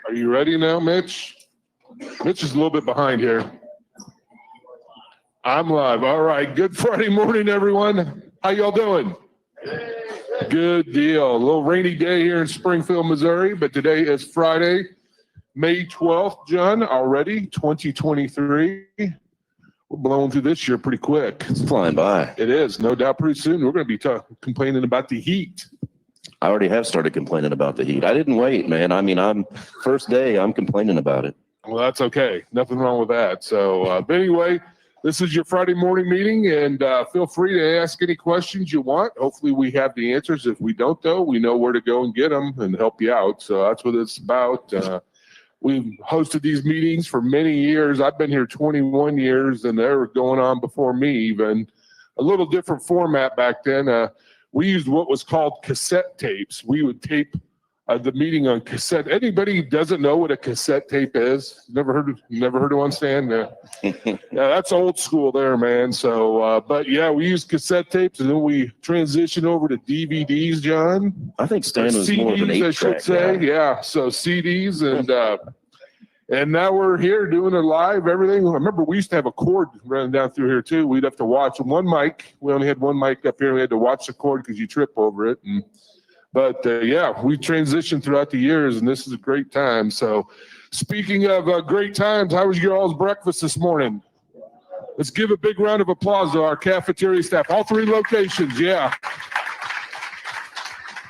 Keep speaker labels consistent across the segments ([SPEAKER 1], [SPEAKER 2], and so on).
[SPEAKER 1] Are you ready now, Mitch? Mitch is a little bit behind here. I'm live. All right. Good Friday morning, everyone. How y'all doing? Good deal. A little rainy day here in Springfield, Missouri, but today is Friday, May 12th, John, already 2023. We're blowing through this year pretty quick.
[SPEAKER 2] It's flying by.
[SPEAKER 1] It is, no doubt. Pretty soon we're going to be complaining about the heat.
[SPEAKER 2] I already have started complaining about the heat. I didn't wait, man. I mean, first day, I'm complaining about it.
[SPEAKER 1] Well, that's okay. Nothing wrong with that. So, but anyway, this is your Friday morning meeting, and feel free to ask any questions you want. Hopefully we have the answers. If we don't, though, we know where to go and get them and help you out. So that's what it's about. We've hosted these meetings for many years. I've been here 21 years, and they were going on before me even. A little different format back then. We used what was called cassette tapes. We would tape the meeting on cassette. Anybody doesn't know what a cassette tape is? Never heard of one, Stan? Yeah, that's old school there, man. So, but yeah, we used cassette tapes, and then we transitioned over to DVDs, John.
[SPEAKER 2] I think Stan was
[SPEAKER 1] CDs,
[SPEAKER 2] more of an 8-track.
[SPEAKER 1] I should say. Yeah, so CDs, and now we're here doing it live, everything. I remember we used to have a cord running down through here too. We'd have to watch one mic. We only had one mic up here. We had to watch the cord because you trip over it. But yeah, we transitioned throughout the years, and this is a great time. So speaking of great times, how was your all's breakfast this morning? Let's give a big round of applause to our cafeteria staff, all 3 locations. Yeah.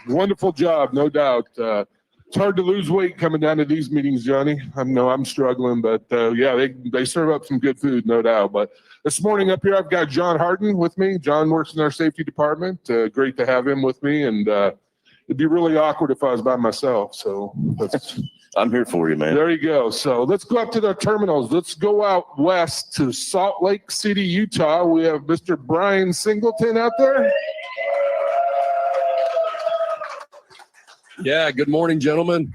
[SPEAKER 1] Wonderful job, no doubt. It's hard to lose weight coming down to these meetings, Johnny. I know I'm struggling, but yeah, they serve up some good food, no doubt. But this morning up here, I've got John Harden with me. John works in our safety department. Great to have him with me, and it'd be really awkward if I was by myself. So
[SPEAKER 2] I'm here for you, man.
[SPEAKER 1] There you go. So let's go up to the terminals. Let's go out west to Salt Lake City, Utah. We have Mr. Brian Singleton out there.
[SPEAKER 3] Yeah, good morning, gentlemen.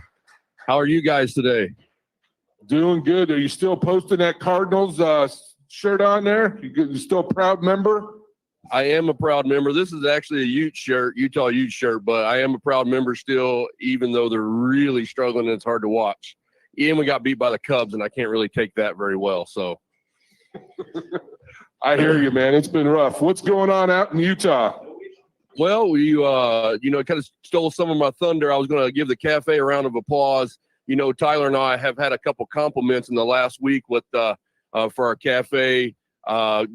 [SPEAKER 3] How are you guys today?
[SPEAKER 1] Doing good. Are you still posting that Cardinals shirt on there? You still a proud member?
[SPEAKER 3] I am a proud member. This is actually a Ute shirt, Utah Ute shirt, but I am a proud member still, even though they're really struggling and it's hard to watch. And we got beat by the Cubs, and I can't really take that very well. So
[SPEAKER 1] I hear you, man. It's been rough. What's going on out in Utah?
[SPEAKER 3] Well, we, kind of stole some of my thunder. I was going to give the cafe a round of applause. Tyler and I have had a couple compliments in the last week with for our cafe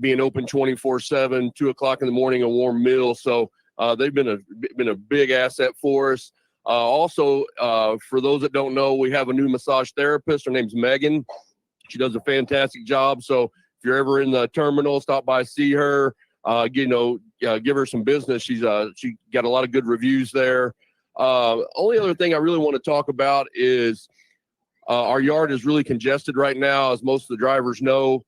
[SPEAKER 3] being open 24/7, 2 o'clock in the morning, a warm meal. So they've been a big asset for us. Also, for those that don't know, we have a new massage therapist. Her name's Megan. She does a fantastic job. So if you're ever in the terminal, stop by, see her. Give her some business. She got a lot of good reviews there. Only other thing I really want to talk about is our yard is really congested right now, as most of the drivers know.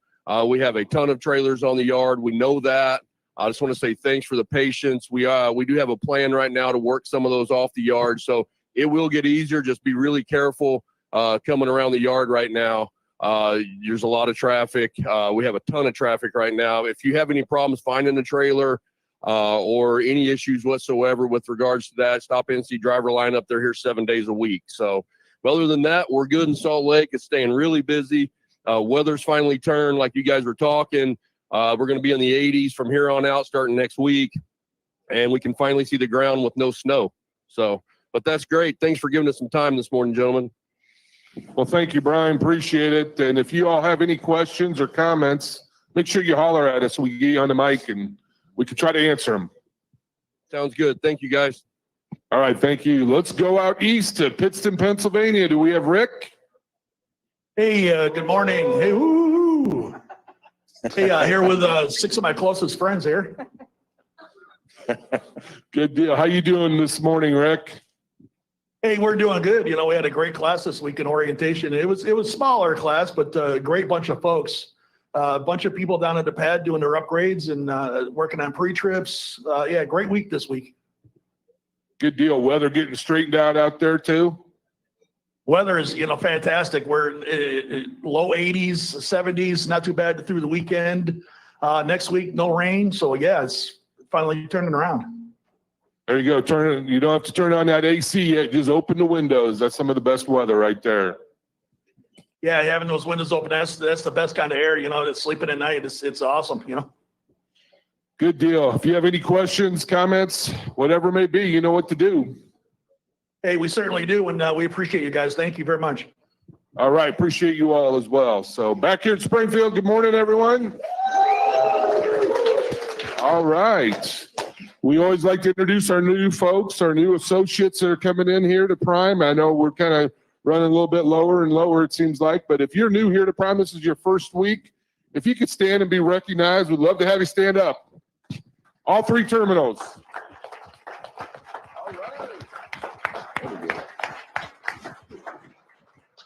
[SPEAKER 3] We have a ton of trailers on the yard. We know that. I just want to say thanks for the patience. We do have a plan right now to work some of those off the yard, so it will get easier. Just be really careful coming around the yard right now. There's a lot of traffic. We have a ton of traffic right now. If you have any problems finding a trailer or any issues whatsoever with regards to that, stop in and see driver lineup. They're here 7 days a week. So other than that, we're good in Salt Lake. It's staying really busy. Weather's finally turned, like you guys were talking. We're going to be in the 80s from here on out starting next week, and we can finally see the ground with no snow. But that's great. Thanks for giving us some time this morning, gentlemen.
[SPEAKER 1] Well, thank you, Brian. Appreciate it. And if you all have any questions or comments, make sure you holler at us. We can get you on the mic, and we can try to answer them.
[SPEAKER 3] Sounds good. Thank you, guys.
[SPEAKER 1] All right, thank you. Let's go out east to Pittston, Pennsylvania. Do we have Rick?
[SPEAKER 4] Hey, good morning. Hey, woo. Hey, here with 6 of my closest friends here.
[SPEAKER 1] Good deal. How you doing this morning, Rick?
[SPEAKER 4] Hey, we're doing good. We had a great class this week in orientation. It was smaller class, but a great bunch of folks. A bunch of people down at the pad doing their upgrades and working on pre-trips. Yeah, great week this week.
[SPEAKER 1] Good deal. Weather getting straightened out there too?
[SPEAKER 4] Weather is, fantastic. We're low 80s, 70s, not too bad through the weekend. Next week, no rain. So, yeah, it's finally turning around.
[SPEAKER 1] There you go. You don't have to turn on that AC yet. Just open the windows. That's some of the best weather right there.
[SPEAKER 4] Yeah, having those windows open, that's the best kind of air, that's sleeping at night. It's awesome.
[SPEAKER 1] Good deal. If you have any questions, comments, whatever it may be, you know what to do.
[SPEAKER 4] Hey, we certainly do. And we appreciate you guys. Thank you very much.
[SPEAKER 1] All right. Appreciate you all as well. So back here at Springfield, good morning, everyone. All right. We always like to introduce our new folks, our new associates that are coming in here to Prime. I know we're kind of running a little bit lower and lower, it seems like, but if you're new here to Prime, this is your first week. If you could stand and be recognized, we'd love to have you stand up. All three terminals. All right.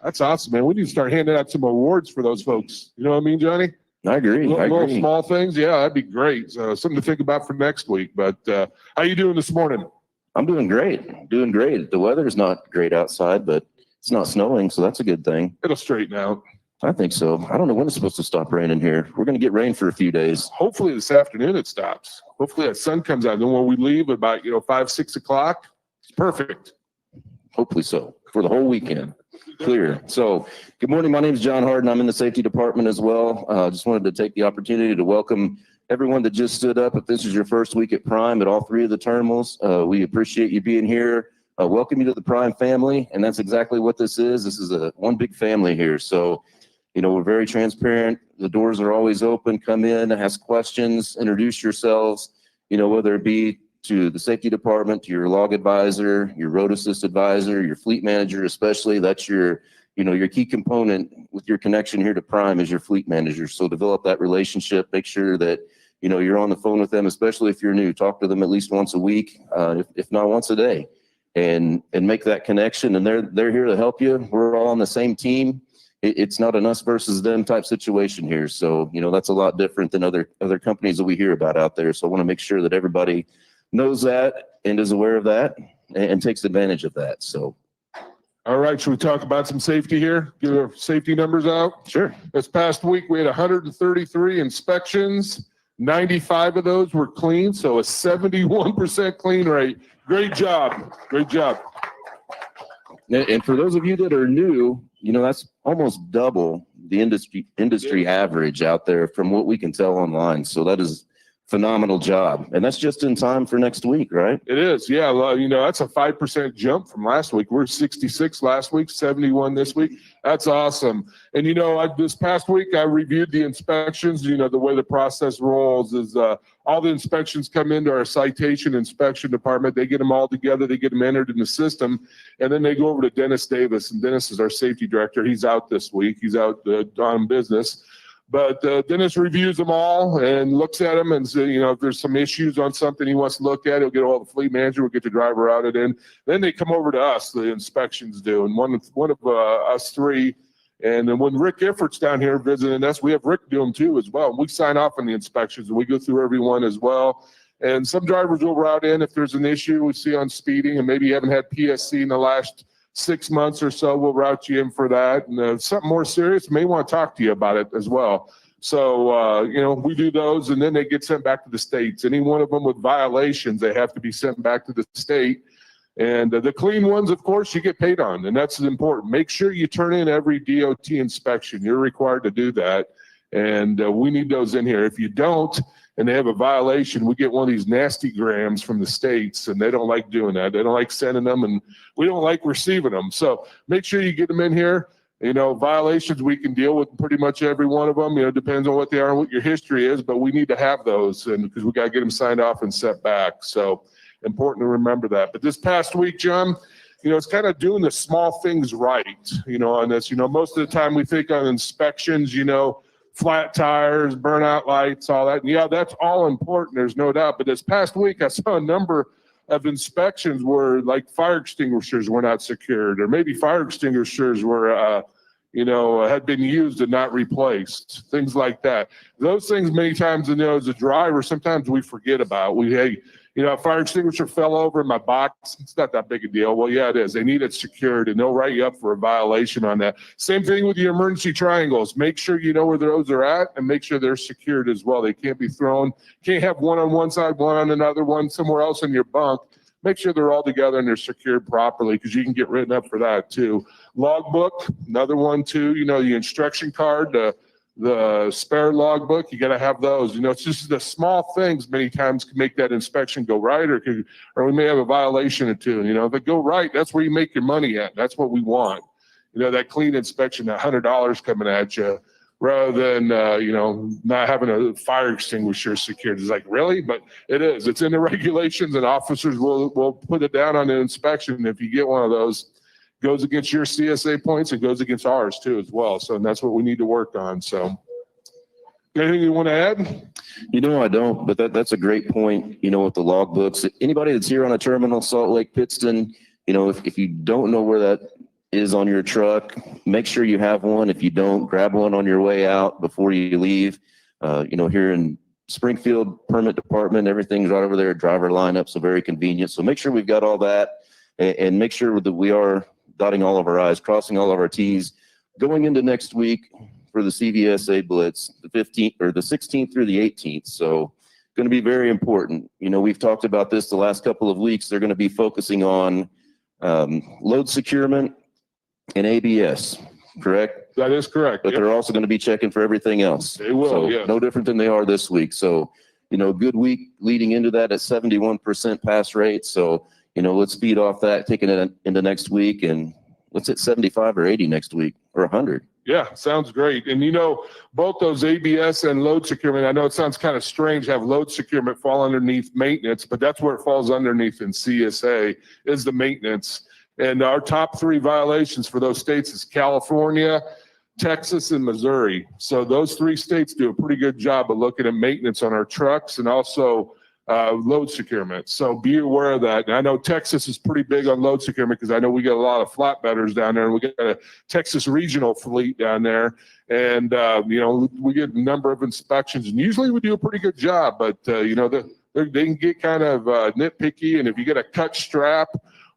[SPEAKER 1] That's awesome, man. We need to start handing out some awards for those folks. You know what I mean, Johnny?
[SPEAKER 2] I agree.
[SPEAKER 1] Little small things. Yeah, that'd be great. So something to think about for next week. But how you doing this morning?
[SPEAKER 2] I'm doing great. Doing great. The weather's not great outside, but it's not snowing, so that's a good thing.
[SPEAKER 1] It'll straighten out.
[SPEAKER 2] I think so. I don't know when it's supposed to stop raining here. We're going to get rain for a few days.
[SPEAKER 1] Hopefully this afternoon it stops. Hopefully that sun comes out. Then when we leave about 5, 6 o'clock, it's perfect.
[SPEAKER 2] Hopefully so. For the whole weekend. Clear. So, good morning. My name is John Harden. I'm in the safety department as well. Just wanted to take the opportunity to welcome everyone that just stood up. If this is your first week at Prime at all three of the terminals, we appreciate you being here. Welcome you to the Prime family, and that's exactly what this is. This is one big family here. So, we're very transparent. The doors are always open. Come in, ask questions, introduce yourselves, whether it be to the safety department, to your log advisor, your road assist advisor, your fleet manager, especially. That's your key component with your connection here to Prime is your fleet manager. So develop that relationship, make sure that, you're on the phone with them, especially if you're new. Talk to them at least once a week, if not once a day, and make that connection. And they're here to help you. We're all on the same team. It's not an us versus them type situation here. So, that's a lot different than other companies that we hear about out there. So I want to make sure that everybody knows that and is aware of that and takes advantage of that. So.
[SPEAKER 1] All right. Should we talk about some safety here? Give our safety numbers out?
[SPEAKER 2] Sure.
[SPEAKER 1] This past week, we had 133 inspections. 95 of those were clean. So a 71% clean rate. Great job. Great job.
[SPEAKER 2] And for those of you that are new, that's almost double the industry average out there from what we can tell online. So that is phenomenal job. And that's just in time for next week, right?
[SPEAKER 1] It is. Yeah. Well, that's a 5% jump from last week. We're 66 last week, 71 this week. That's awesome. And, this past week, I reviewed the inspections. The way the process rolls is all the inspections come into our citation inspection department. They get them all together. They get them entered in the system. And then they go over to Dennis Davis. And Dennis is our safety director. He's out this week. He's out on business. But Dennis reviews them all and looks at them and says, if there's some issues on something he wants to look at, he'll get all the fleet manager, we'll get the driver out of it in. Then they come over to us, the inspections do. And one of us three, and then when Rick Iffert's down here visiting us, we have Rick do them too as well. We sign off on the inspections and we go through every one as well. And some drivers will route in if there's an issue we see on speeding and maybe you haven't had PSC in the last 6 months or so, we'll route you in for that. And something more serious, may want to talk to you about it as well. So, we do those and then they get sent back to the states. Any one of them with violations, they have to be sent back to the state. And the clean ones, of course, you get paid on. And that's important. Make sure you turn in every DOT inspection. You're required to do that. And we need those in here. If you don't, and they have a violation, we get one of these nasty grams from the states, and they don't like doing that. They don't like sending them, and we don't like receiving them. So make sure you get them in here. Violations, we can deal with pretty much every one of them. Depends on what they are and what your history is, but we need to have those, and because we got to get them signed off and sent back. So important to remember that. But this past week, John, it's kind of doing the small things right, on this. Most of the time we think on inspections, flat tires, burnout lights, all that. And yeah, that's all important. There's no doubt. But this past week, I saw a number of inspections where like fire extinguishers were not secured, or maybe fire extinguishers were, had been used and not replaced, things like that. Those things many times, as a driver, sometimes we forget about. A fire extinguisher fell over in my box. It's not that big a deal. Well, yeah, it is. They need it secured, and they'll write you up for a violation on that. Same thing with your emergency triangles. Make sure you know where those are at, and make sure they're secured as well. They can't be thrown. Can't have one on one side, one on another, one somewhere else in your bunk. make sure they're all together and they're secured properly, because you can get written up for that too. Logbook, another one too, you know, the instruction card, the spare logbook, you got to have those. You know, it's just the small things many times can make that inspection go right, or we may have a violation or two. You know, if it go right, that's where you make your money at. That's what we want. You know, that clean inspection, that $100 coming at you, rather than, you know, not having a fire extinguisher secured. It's like, really? But it is. It's in the regulations, and officers will put it down on the inspection. If you get one of those, goes against your CSA points, it goes against ours too as well. So that's what we need to work on. So anything you want to add?
[SPEAKER 2] You know, I don't, but that's a great point, you know, with the logbooks. Anybody that's here on a terminal, Salt Lake, Pittston, you know, if you don't know where that is on your truck, make sure you have one. If you don't, grab one on your way out before you leave. You know, here in Springfield Permit Department, everything's right over there, driver lineup, so very convenient. So make sure we've got all that, and make sure that we are dotting all of our I's, crossing all of our T's, going into next week for the CVSA blitz, the 15th or the 16th through the 18th. So going to be very important. You know, we've talked about this the last couple of weeks. They're going to be focusing on load securement and ABS, correct?
[SPEAKER 1] That is correct.
[SPEAKER 2] But they're also going to be checking for everything else.
[SPEAKER 1] They will,
[SPEAKER 2] so
[SPEAKER 1] yes.
[SPEAKER 2] No different than they are this week. So, you know, good week leading into that at 71% pass rate. So, you know, let's feed off that, taking it into next week, and let's hit 75 or 80 next week, or 100.
[SPEAKER 1] Yeah, sounds great. And you know, both those ABS and load securement, I know it sounds kind of strange to have load securement fall underneath maintenance, but that's where it falls underneath in CSA, is the maintenance. And our top 3 violations for those states is California, Texas, and Missouri. So those 3 states do a pretty good job of looking at maintenance on our trucks, and also load securement. So be aware of that. And I know Texas is pretty big on load securement, because I know we get a lot of flatbedders down there, and we get a Texas regional fleet down there. And, you know, we get a number of inspections, and usually we do a pretty good job, but, you know, they can get kind of nitpicky. And if you get a cut strap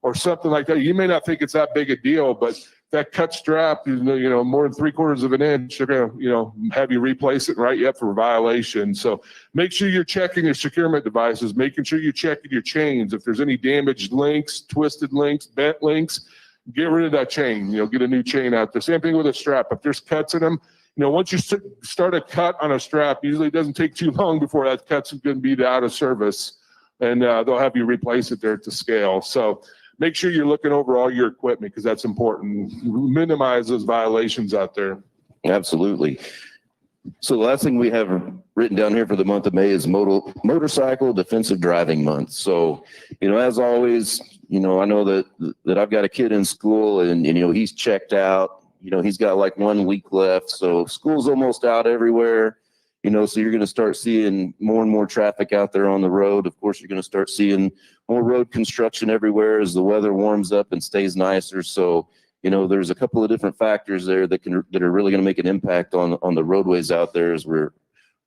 [SPEAKER 1] or something like that, you may not think it's that big a deal, but that cut strap, you know, more than 3/4 of an inch, they're going to, you know, have you replace it and write you up for a violation. So make sure you're checking your securement devices, making sure you're checking your chains. If there's any damaged links, twisted links, bent links, get rid of that chain, you know, get a new chain out there. Same thing with a strap. If there's cuts in them, you know, once you start a cut on a strap, usually it doesn't take too long before that cut's going to be out of service, and they'll have you replace it there to scale. So make sure you're looking over all your equipment, because that's important. Minimize those violations out there.
[SPEAKER 2] Absolutely. So the last thing we have written down here for the month of May is Motorcycle Defensive Driving Month. So, you know, as always, you know, I know that I've got a kid in school, and you know, he's checked out. You know, he's got like 1 week left. So school's almost out everywhere. You know, so you're going to start seeing more and more traffic out there on the road. Of course, you're going to start seeing more road construction everywhere as the weather warms up and stays nicer. So, you know, there's a couple of different factors there that are really going to make an impact on the roadways out there as we're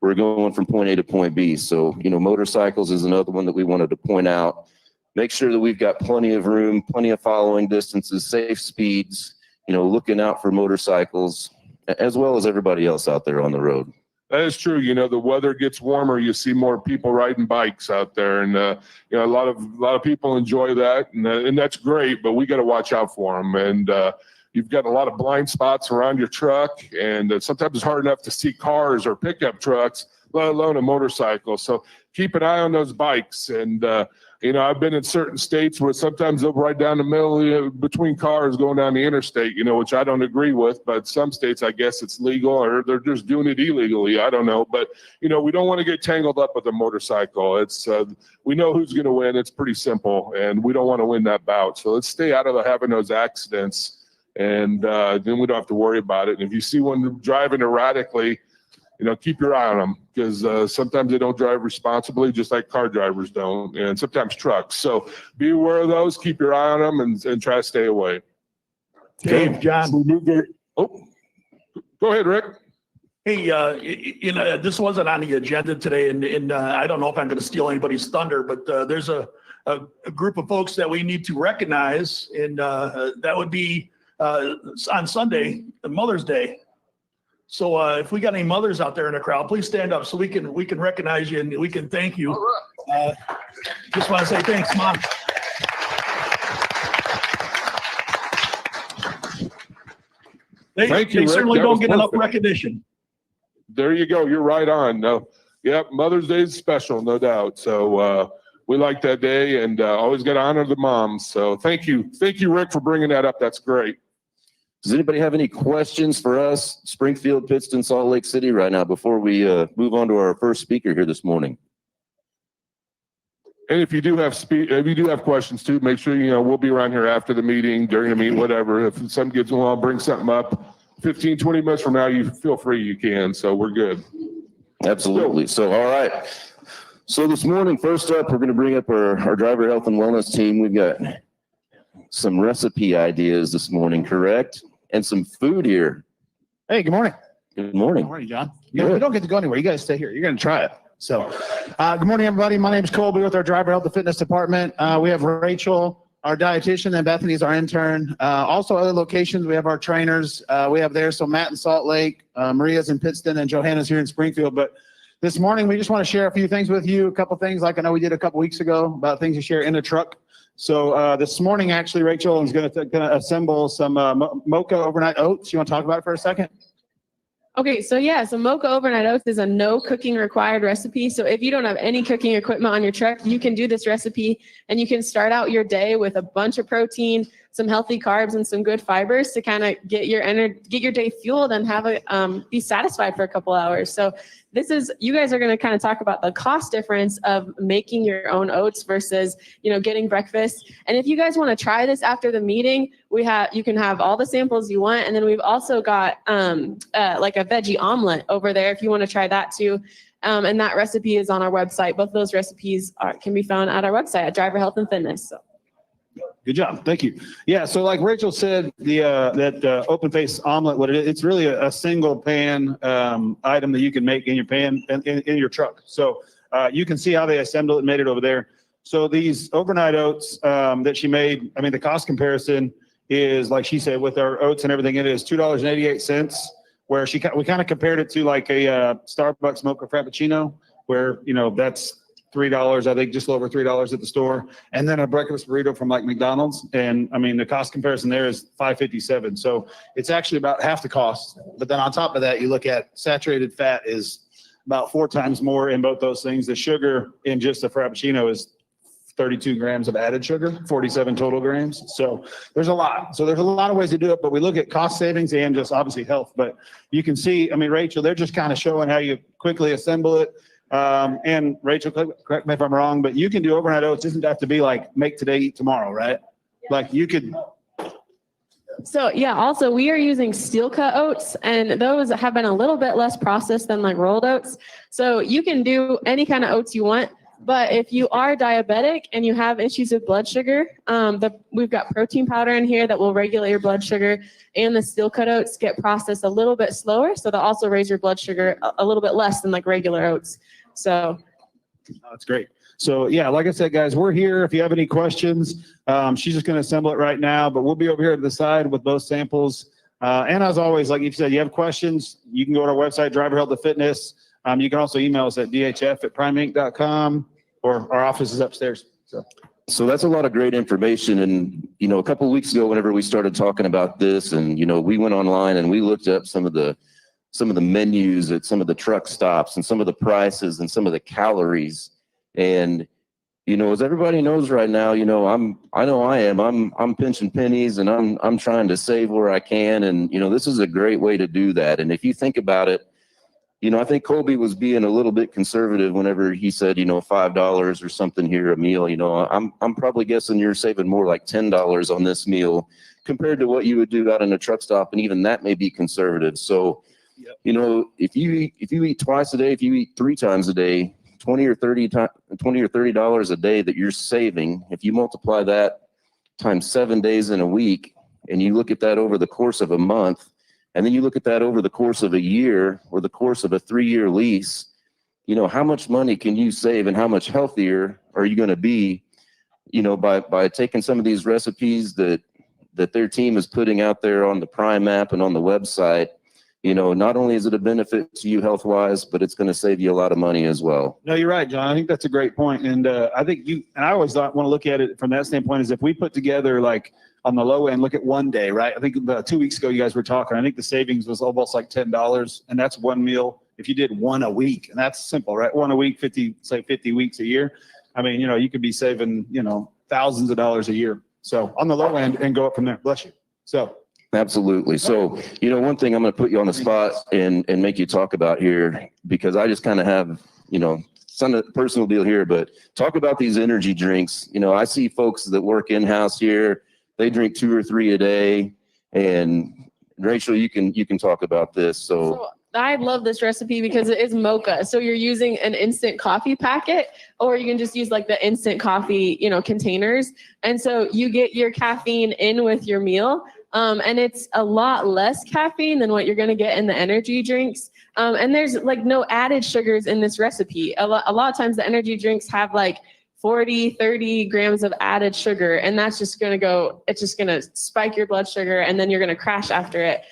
[SPEAKER 2] going from point A to point B. So, you know, motorcycles is another one that we wanted to point out. Make sure that we've got plenty of room, plenty of following distances, safe speeds, you know, looking out for motorcycles as well as everybody else out there on the road.
[SPEAKER 1] That is true. You know, the weather gets warmer, you see more people riding bikes out there, and you know, a lot of people enjoy that, and that's great. But we got to watch out for them, and you've got a lot of blind spots around your truck, and sometimes it's hard enough to see cars or pickup trucks, let alone a motorcycle. So keep an eye on those bikes. And you know, I've been in certain states where sometimes they'll ride down the middle, you know, between cars going down the interstate, you know, which I don't agree with. But some states, I guess it's legal, or they're just doing it illegally. I don't know. But, you know, we don't want to get tangled up with a motorcycle. It's we know who's going to win. It's pretty simple, and we don't want to win that bout. So let's stay out of having those accidents, and then we don't have to worry about it. And if you see one driving erratically, you know, keep your eye on them, because sometimes they don't drive responsibly, just like car drivers don't, and sometimes trucks. So be aware of those, keep your eye on them, and try to stay away.
[SPEAKER 4] Dave, John.
[SPEAKER 1] Oh, go ahead, Rick.
[SPEAKER 4] Hey, you know, this wasn't on the agenda today, and I don't know if I'm going to steal anybody's thunder, but there's a group of folks that we need to recognize, and that would be on Sunday, Mother's Day. So if we got any mothers out there in the crowd, please stand up so we can recognize you and we can thank you. Just want to say thanks, Mom.
[SPEAKER 1] Thank you,
[SPEAKER 4] They
[SPEAKER 1] Rick.
[SPEAKER 4] certainly
[SPEAKER 1] That
[SPEAKER 4] don't
[SPEAKER 1] was
[SPEAKER 4] get enough
[SPEAKER 1] perfect.
[SPEAKER 4] recognition.
[SPEAKER 1] There you go. You're right on. No, yep. Mother's Day is special, no doubt. So we like that day, and always got to honor the moms. So thank you, Rick, for bringing that up. That's great.
[SPEAKER 2] Does anybody have any questions for us, Springfield, Pittston, Salt Lake City right now before we move on to our first speaker here this morning?
[SPEAKER 1] And if you do have questions too, make sure we'll be around here after the meeting, during the meeting, whatever. If something gets along, bring something up. 15, 20 minutes from now, you feel free, you can. So we're good.
[SPEAKER 2] Absolutely. So, all right. So this morning, first up, we're going to bring up our driver health and wellness team. We've got some recipe ideas this morning, correct? And some food here.
[SPEAKER 5] Hey, good morning.
[SPEAKER 2] Good morning.
[SPEAKER 5] Good morning, John.
[SPEAKER 2] Good.
[SPEAKER 5] You don't get to go anywhere. You got to stay here. You're going to try it. So, good morning, everybody. My name is Colby with our driver health and fitness department. We have Rachel, our dietitian, and Bethany's our intern. Also, other locations, we have our trainers. We have there. So, Matt in Salt Lake, Maria's in Pittston, and Johanna's here in Springfield. But this morning, we just want to share a few things with you. A couple things like I know we did a couple weeks ago about things to share in the truck. So this morning, actually, Rachel is going to assemble some mocha overnight oats. You want to talk about it for a second?
[SPEAKER 6] Okay, so mocha overnight oats is a no cooking required recipe. So if you don't have any cooking equipment on your truck, you can do this recipe and you can start out your day with a bunch of protein, some healthy carbs, and some good fibers to kind of get your day fueled and have be satisfied for a couple hours. So you guys are going to kind of talk about the cost difference of making your own oats versus, getting breakfast. And if you guys want to try this after the meeting, you can have all the samples you want. And then we've also got like a veggie omelet over there if you want to try that too. And that recipe is on our website. Both those recipes can be found at our website at Driver Health and Fitness. So.
[SPEAKER 5] Good job. Thank you. Yeah. So like Rachel said, that open face omelet, it's really a single pan item that you can make in your pan in your truck. So you can see how they assembled it and made it over there. So these overnight oats that she made, I mean, the cost comparison is like she said, with our oats and everything, it is $2.88. Where we kind of compared it to like a Starbucks mocha frappuccino, where that's $3, I think, just a little over $3 at the store, and then a breakfast burrito from like McDonald's. And I mean, the cost comparison there is $5.57. So it's actually about half the cost. But then on top of that, you look at saturated fat is about 4 times more in both those things. The sugar in just a frappuccino is 32 grams of added sugar, 47 total grams. So there's a lot. So there's a lot of ways to do it, but we look at cost savings and just obviously health. But you can see, I mean, Rachel, they're just kind of showing how you quickly assemble it. And Rachel, correct me if I'm wrong, but you can do overnight oats. It doesn't have to be like make today, eat tomorrow, right? Like you could.
[SPEAKER 6] So also we are using steel cut oats, and those have been a little bit less processed than like rolled oats. So you can do any kind of oats you want. But if you are diabetic and you have issues with blood sugar, we've got protein powder in here that will regulate your blood sugar, and the steel cut oats get processed a little bit slower. So they'll also raise your blood sugar a little bit less than like regular oats. So.
[SPEAKER 5] That's great. So yeah, like I said, guys, we're here. If you have any questions, she's just going to assemble it right now, but we'll be over here to the side with both samples. And as always, like you said, you have questions, you can go to our website, Driver Health and Fitness. You can also email us at dhf@primeinc.com, or our office is upstairs.
[SPEAKER 2] So that's a lot of great information. And, a couple of weeks ago, whenever we started talking about this and, we went online and we looked up some of the menus at some of the truck stops and some of the prices and some of the calories. And, as everybody knows right now, I'm pinching pennies and I'm trying to save where I can. And, this is a great way to do that. And if you think about it, I think Colby was being a little bit conservative whenever he said, $5 or something here a meal. I'm probably guessing you're saving more like $10 on this meal compared to what you would do out in a truck stop, and even that may be conservative. So,
[SPEAKER 5] yep.
[SPEAKER 2] If you eat twice a day, if you eat 3 times a day, $20 or $30 a day that you're saving, if you multiply that times 7 days in a week, and you look at that over the course of a month. And then you look at that over the course of a year or the course of a 3-year lease, how much money can you save and how much healthier are you going to be, by taking some of these recipes that their team is putting out there on the Prime app and on the website. Not only is it a benefit to you health-wise, but it's going to save you a lot of money as well.
[SPEAKER 5] No, you're right, John. I think that's a great point. And I think I always want to look at it from that standpoint is if we put together like on the low end, look at 1 day, right? I think about 2 weeks ago, you guys were talking, I think the savings was almost like $10, and that's one meal. If you did one a week, and that's simple, right? One a week, 50 weeks a year. I mean, you could be saving, thousands of dollars a year. So on the low end and go up from there. Bless you. So.
[SPEAKER 2] Absolutely. So, one thing I'm going to put you on the spot and make you talk about here, because I just kind of have, some personal deal here, but talk about these energy drinks. I see folks that work in-house here, they drink 2 or 3 a day. And Rachel, you can talk about this. So
[SPEAKER 6] I love this recipe because it is mocha. So you're using an instant coffee packet, or you can just use like the instant coffee, containers. And so you get your caffeine in with your meal. And it's a lot less caffeine than what you're going to get in the energy drinks. And there's like no added sugars in this recipe. A lot of times the energy drinks have like 40, 30 grams of added sugar, and that's just going to it's just going to spike your blood sugar, and then you're going to crash after it.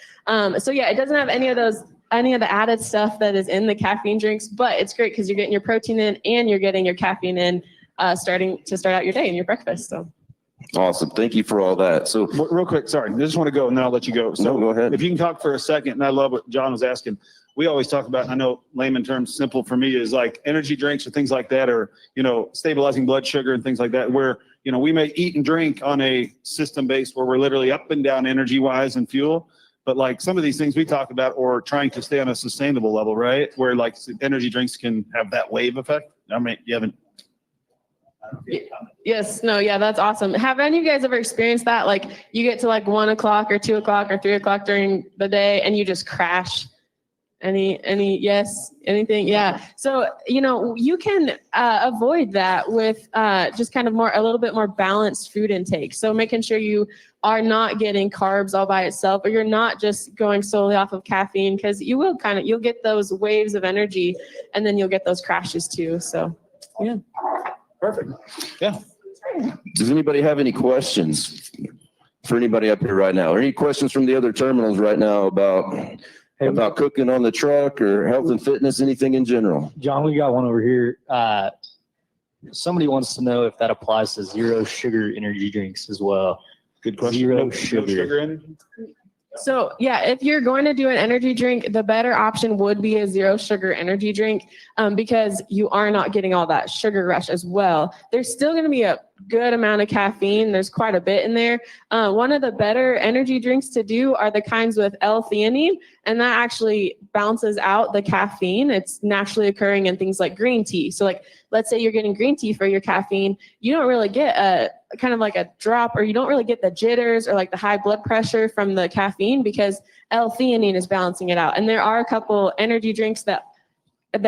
[SPEAKER 6] So yeah, it doesn't have any of the added stuff that is in the caffeine drinks, but it's great because you're getting your protein in and you're getting your caffeine in, starting to start out your day and your breakfast. So.
[SPEAKER 2] Awesome. Thank you for all that. So
[SPEAKER 5] Real quick, sorry, I just want to go and then I'll let you go. So
[SPEAKER 2] no, go ahead.
[SPEAKER 5] If you can talk for a second, and I love what John was asking. We always talk about, and I know layman terms, simple for me is like energy drinks or things like that, or, stabilizing blood sugar and things like that, where, we may eat and drink on a system base where we're literally up and down energy wise and fuel. But like some of these things we talk about, or trying to stay on a sustainable level, right? Where like energy drinks can have that wave effect. I mean, you haven't.
[SPEAKER 6] Yes, no, yeah, that's awesome. Have any of you guys ever experienced that? Like you get to like 1 o'clock or 2 o'clock or 3 o'clock during the day and you just crash? Yes, anything? Yeah. So, you can avoid that with just kind of a little bit more balanced food intake. So making sure you are not getting carbs all by itself, or you're not just going solely off of caffeine, because you'll get those waves of energy and then you'll get those crashes too. So, yeah.
[SPEAKER 5] Perfect. Yeah.
[SPEAKER 2] does anybody have any questions for anybody up here right now? Or any questions from the other terminals right now about cooking on the truck or health and fitness, anything in general?
[SPEAKER 7] John, we got one over here. Somebody wants to know if that applies to zero sugar energy drinks as well.
[SPEAKER 5] Good question.
[SPEAKER 7] Zero
[SPEAKER 5] No
[SPEAKER 7] sugar.
[SPEAKER 5] in it?
[SPEAKER 6] So yeah, if you're going to do an energy drink, the better option would be a 0 sugar energy drink, because you are not getting all that sugar rush as well. There's still going to be a good amount of caffeine. There's quite a bit in there. One of the better energy drinks to do are the kinds with L-theanine, and that actually balances out the caffeine. It's naturally occurring in things like green tea. So like, let's say you're getting green tea for your caffeine, you don't really get a kind of like a drop, or you don't really get the jitters or like the high blood pressure from the caffeine, because L-theanine is balancing it out. And there are a couple energy drinks that put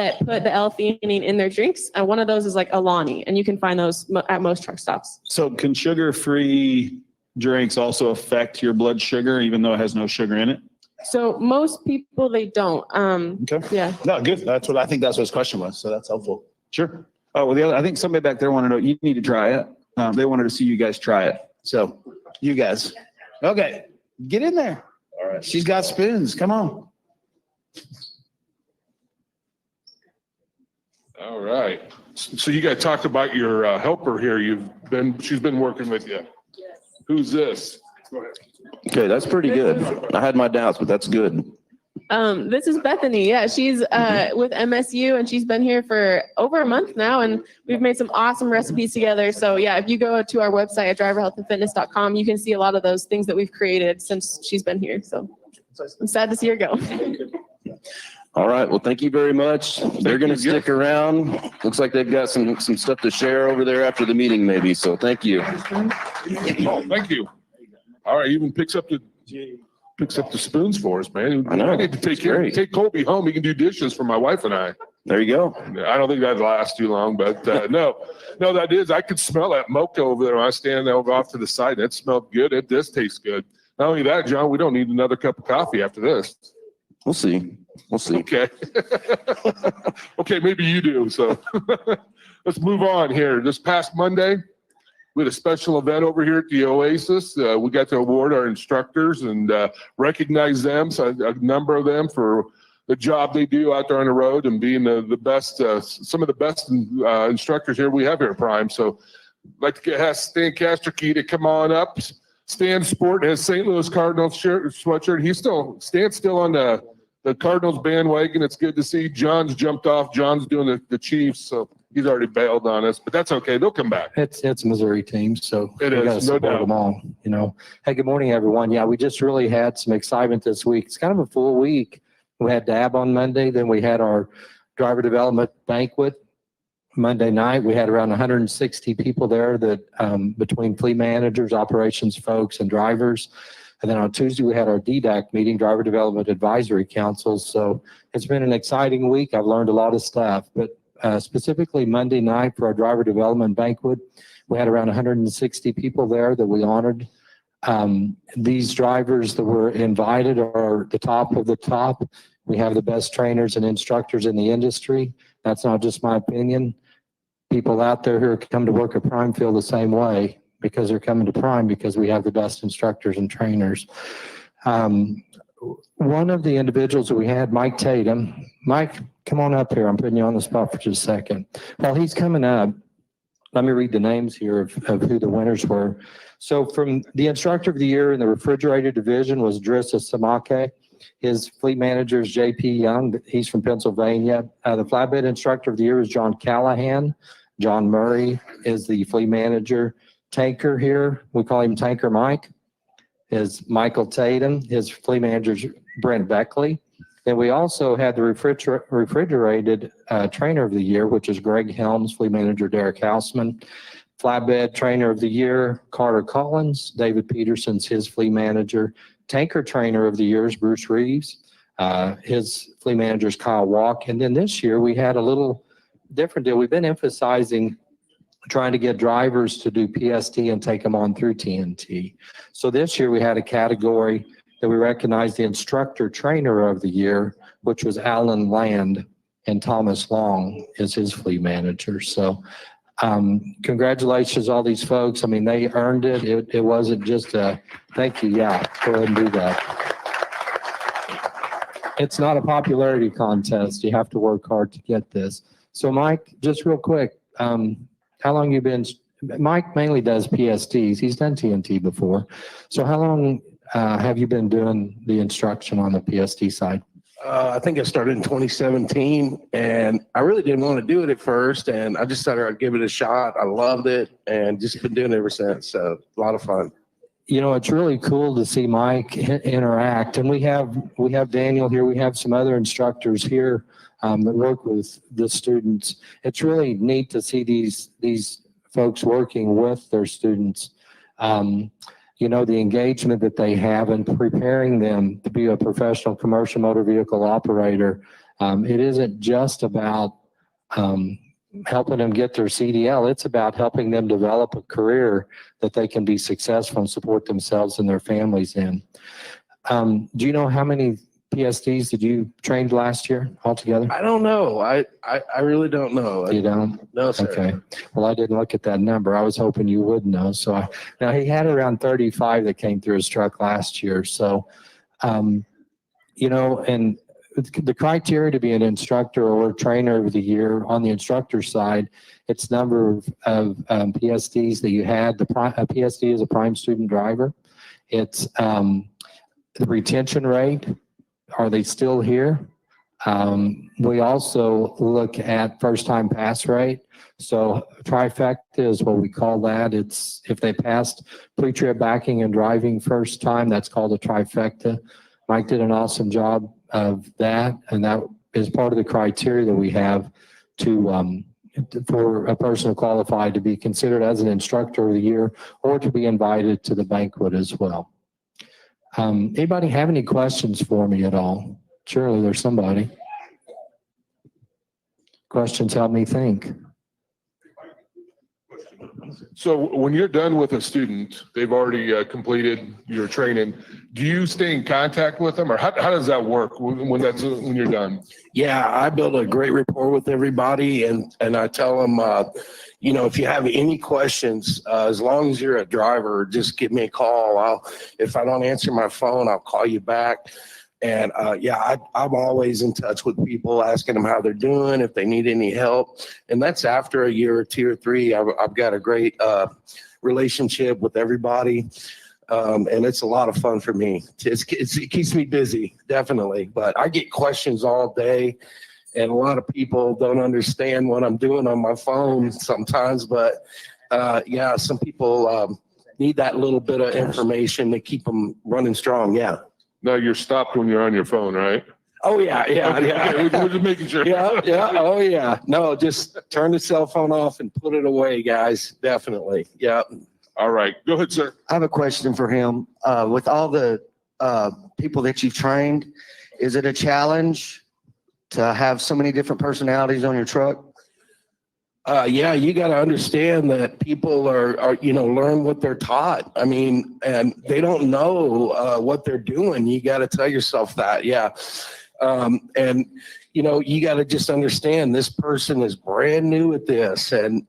[SPEAKER 6] the L-theanine in their drinks. And one of those is like Alani, and you can find those at most truck stops.
[SPEAKER 5] So can sugar-free drinks also affect your blood sugar, even though it has no sugar in it?
[SPEAKER 6] So most people, they don't.
[SPEAKER 5] Okay.
[SPEAKER 6] Yeah.
[SPEAKER 5] No, good. That's what his question was. So that's helpful. Sure. Oh, well, I think somebody back there wanted to know, you need to try it. They wanted to see you guys try it. So you guys, okay, get in there. All right. She's got spoons. Come on.
[SPEAKER 1] All right. So you guys talked about your helper here. She's been working with you.
[SPEAKER 6] Yes.
[SPEAKER 1] Who's this? Go ahead.
[SPEAKER 2] Okay, that's pretty good. I had my doubts, but that's good.
[SPEAKER 6] This is Bethany. Yeah, she's with MSU, and she's been here for over a month now, and we've made some awesome recipes together. So yeah, if you go to our website at driverhealthandfitness.com, you can see a lot of those things that we've created since she's been here. So I'm sad to see her go.
[SPEAKER 2] All right. Well, thank you very much. They're going to stick around. Looks like they've got some stuff to share over there after the meeting, maybe. So thank you.
[SPEAKER 1] Oh, thank you. All right. Even picks up the spoons for us, man.
[SPEAKER 2] I know.
[SPEAKER 1] I need to take Colby home. He can do dishes for my wife and I.
[SPEAKER 2] There you go.
[SPEAKER 1] I don't think that'd last too long, but no, that is. I could smell that mocha over there when I stand over off to the side. That smelled good. It does taste good. Not only that, John, we don't need another cup of coffee after this.
[SPEAKER 2] We'll see.
[SPEAKER 1] Okay. Okay, maybe you do. So let's move on here. This past Monday, we had a special event over here at the Oasis. We got to award our instructors and recognize them, so a number of them, for the job they do out there on the road and being the best, some of the best instructors here we have here at Prime. So I'd like to ask Stan Casterkey to come on up. Stan sporting his St. Louis Cardinals shirt, sweatshirt. Stan's still on the Cardinals bandwagon. It's good to see. John's jumped off. John's doing the Chiefs, so he's already bailed on us, but that's okay. They'll come back.
[SPEAKER 8] It's Missouri team, so
[SPEAKER 1] It
[SPEAKER 8] we
[SPEAKER 1] is,
[SPEAKER 8] gotta
[SPEAKER 1] no
[SPEAKER 8] support
[SPEAKER 1] doubt.
[SPEAKER 8] them all, you know. Hey, good morning, everyone. Yeah, we just really had some excitement this week. It's kind of a full week. We had DAB on Monday, then we had our driver development banquet Monday night. We had around 160 people there that between fleet managers, operations folks, and drivers. And then on Tuesday, we had our DDAC meeting, Driver Development Advisory Council. So it's been an exciting week. I've learned a lot of stuff, but specifically Monday night for our driver development banquet, we had around 160 people there that we honored. These drivers that were invited are the top of the top. We have the best trainers and instructors in the industry. That's not just my opinion. People out there who come to work at Prime feel the same way because they're coming to Prime because we have the best instructors and trainers. One of the individuals that we had, Mike Tatum. Mike, come on up here. I'm putting you on the spot for just a second. While he's coming up, let me read the names here of who the winners were. So from the Instructor of the Year in the Refrigerated Division was Drissa Samake. His fleet manager is JP Young. He's from Pennsylvania. The Flatbed Instructor of the Year is John Callahan. John Murray is the fleet manager. Tanker here, we call him Tanker Mike, is Michael Tatum. His fleet manager is Brent Beckley. And we also had the refrigerated trainer of the year, which is Greg Helms, fleet manager Derek Hausman. Flatbed trainer of the year, Carter Collins. David Peterson's his fleet manager. Tanker trainer of the year is Bruce Reeves. His fleet manager is Kyle Walk. And then this year we had a little different deal. We've been emphasizing trying to get drivers to do PST and take them on through TNT. So this year we had a category that we recognized the Instructor Trainer of the Year, which was Alan Land, and Thomas Long is his fleet manager. So congratulations, all these folks. I mean, they earned it. It wasn't just a thank you. Yeah, go ahead and do that. It's not a popularity contest. You have to work hard to get this. So Mike, just real quick, how long you been, Mike mainly does PSTs. He's done TNT before. So how long have you been doing the instruction on the PST side?
[SPEAKER 9] I think I started in 2017 and I really didn't want to do it at first. And I just decided I'd give it a shot. I loved it and just been doing it ever since. So a lot of fun.
[SPEAKER 8] You know, it's really cool to see Mike interact. And we have Daniel here. We have some other instructors here that work with the students. It's really neat to see these folks working with their students. You know, the engagement that they have in preparing them to be a professional commercial motor vehicle operator. It isn't just about helping them get their CDL. It's about helping them develop a career that they can be successful and support themselves and their families in. Do you know how many PSTs did you train last year altogether?
[SPEAKER 9] I don't know. I really don't know.
[SPEAKER 8] You don't?
[SPEAKER 9] No, sir.
[SPEAKER 8] Okay. Well, I didn't look at that number. I was hoping you would know. So now he had around 35 that came through his truck last year. So, you know, and the criteria to be an instructor or trainer of the year on the instructor side, it's number of PSTs that you had. A PST is a prime student driver. It's the retention rate. Are they still here? We also look at first time pass rate. So trifecta is what we call that. It's if they passed pre-trip backing and driving first time, that's called a trifecta. Mike did an awesome job of that. And that is part of the criteria that we have to for a person qualified to be considered as an instructor of the year or to be invited to the banquet as well. Anybody have any questions for me at all? Surely there's somebody. Questions help me think.
[SPEAKER 1] So when you're done with a student, they've already completed your training. Do you stay in contact with them, or how does that work when you're done?
[SPEAKER 9] Yeah, I build a great rapport with everybody and I tell them, you know, if you have any questions, as long as you're a driver, just give me a call. If I don't answer my phone, I'll call you back. And yeah, I'm always in touch with people, asking them how they're doing, if they need any help. And that's after a year or two or three. I've got a great relationship with everybody. And it's a lot of fun for me. It keeps me busy, definitely. But I get questions all day, and a lot of people don't understand what I'm doing on my phone sometimes. But yeah, some people need that little bit of information to keep them running strong. Yeah.
[SPEAKER 1] No, you're stopped when you're on your phone, right?
[SPEAKER 9] Oh, yeah, yeah,
[SPEAKER 1] Okay,
[SPEAKER 9] yeah.
[SPEAKER 1] okay, we're just making sure.
[SPEAKER 9] Yeah, yeah, oh, yeah. No, just turn the cell phone off and put it away, guys. Definitely. Yeah.
[SPEAKER 1] All right, go ahead, sir.
[SPEAKER 10] I have a question for him. With all the people that you've trained, is it a challenge to have so many different personalities on your truck?
[SPEAKER 9] Yeah, you got to understand that people are, learn what they're taught. I mean, and they don't know what they're doing. You got to tell yourself that. Yeah. And, you got to just understand this person is brand new at this, and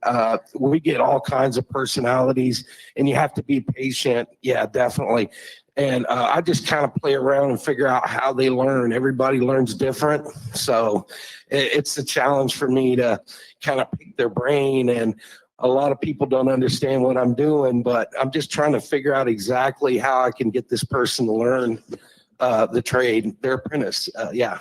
[SPEAKER 9] we get all kinds of personalities, and you have to be patient. Yeah, definitely. And I just kind of play around and figure out how they learn. Everybody learns different. So it's a challenge for me to kind of pick their brain. And a lot of people don't understand what I'm doing, but I'm just trying to figure out exactly how I can get this person to learn the trade, their apprentice. Yeah.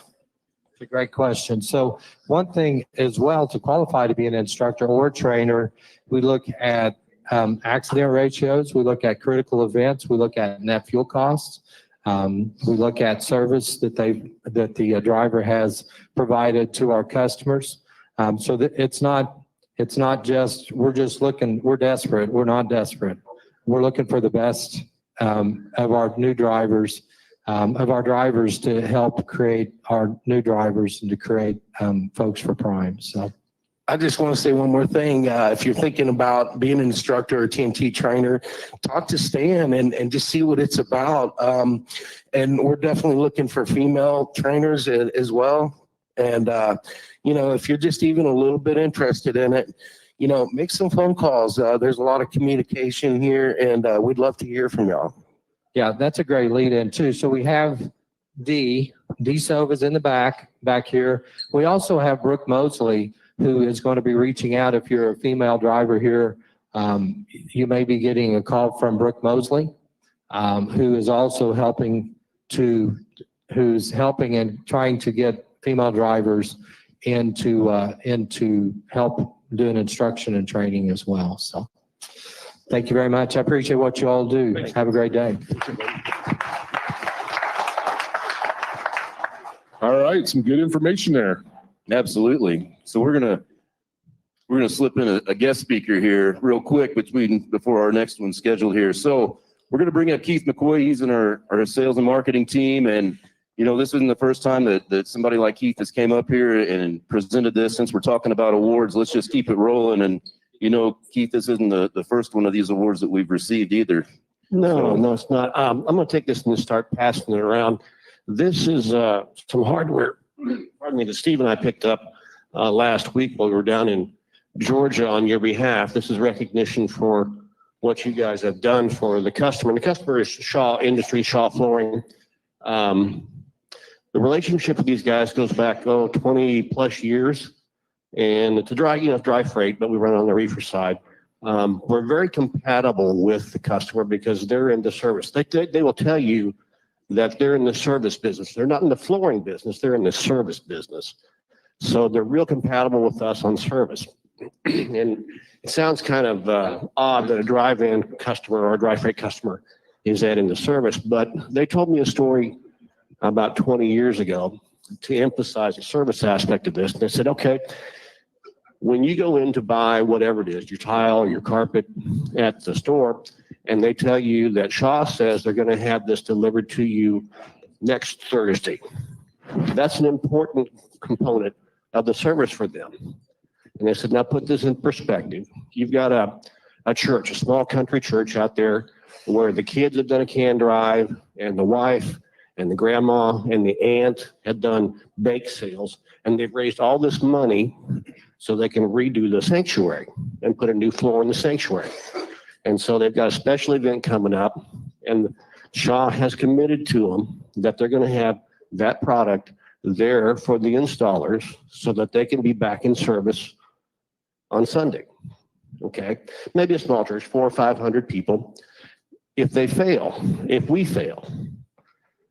[SPEAKER 8] It's a great question. So one thing as well, to qualify to be an instructor or trainer, we look at accident ratios, we look at critical events, we look at net fuel costs, we look at service that the driver has provided to our customers. So that it's not just, we're just looking, we're desperate. We're not desperate. We're looking for the best of our new drivers, to help create our new drivers and to create folks for Prime. So
[SPEAKER 9] I just want to say one more thing. If you're thinking about being an instructor or TNT trainer, talk to Stan and just see what it's about. And we're definitely looking for female trainers as well. And, if you're just even a little bit interested in it, make some phone calls. There's a lot of communication here, and we'd love to hear from y'all.
[SPEAKER 8] yeah, that's a great lead in too. So we have D Silva's in the back here. We also have Brooke Mosley, who is going to be reaching out. If you're a female driver here, you may be getting a call from Brooke Mosley, who is also who's helping and trying to get female drivers into help doing instruction and training as well. So thank you very much. I appreciate what you all do. Have a great day.
[SPEAKER 1] All right, some good information there.
[SPEAKER 2] Absolutely. So we're gonna slip in a guest speaker here real quick before our next one's scheduled here. So we're gonna bring up Keith McCoy. He's in our sales and marketing team, and this isn't the first time that somebody like Keith has came up here and presented this. Since we're talking about awards, let's just keep it rolling. And Keith, this isn't the first one of these awards that we've received either.
[SPEAKER 11] No, it's not. I'm going to take this and start passing it around. This is some hardware, pardon me, that Steve and I picked up last week while we were down in Georgia on your behalf. This is recognition for what you guys have done for the customer. And the customer is Shaw Industries, Shaw Flooring. The relationship with these guys goes back 20 plus years, and it's a dry freight, but we run on the reefer side. We're very compatible with the customer because they're in the service. They will tell you that they're in the service business. They're not in the flooring business. They're in the service business. So they're real compatible with us on service. And it sounds kind of odd that a drive-in customer or a dry freight customer is that in the service, but they told me a story about 20 years ago to emphasize the service aspect of this. They said, okay, when you go in to buy whatever it is, your tile or your carpet at the store, and they tell you that Shaw says they're going to have this delivered to you next Thursday. That's an important component of the service for them. And they said, now put this in perspective. You've got a church, a small country church out there where the kids have done a can drive, and the wife and the grandma and the aunt had done bake sales, and they've raised all this money so they can redo the sanctuary and put a new floor in the sanctuary. And so they've got a special event coming up, and Shaw has committed to them that they're going to have that product there for the installers so that they can be back in service on Sunday. Okay, maybe a small church, 400 or 500 people. if they fail, if we fail,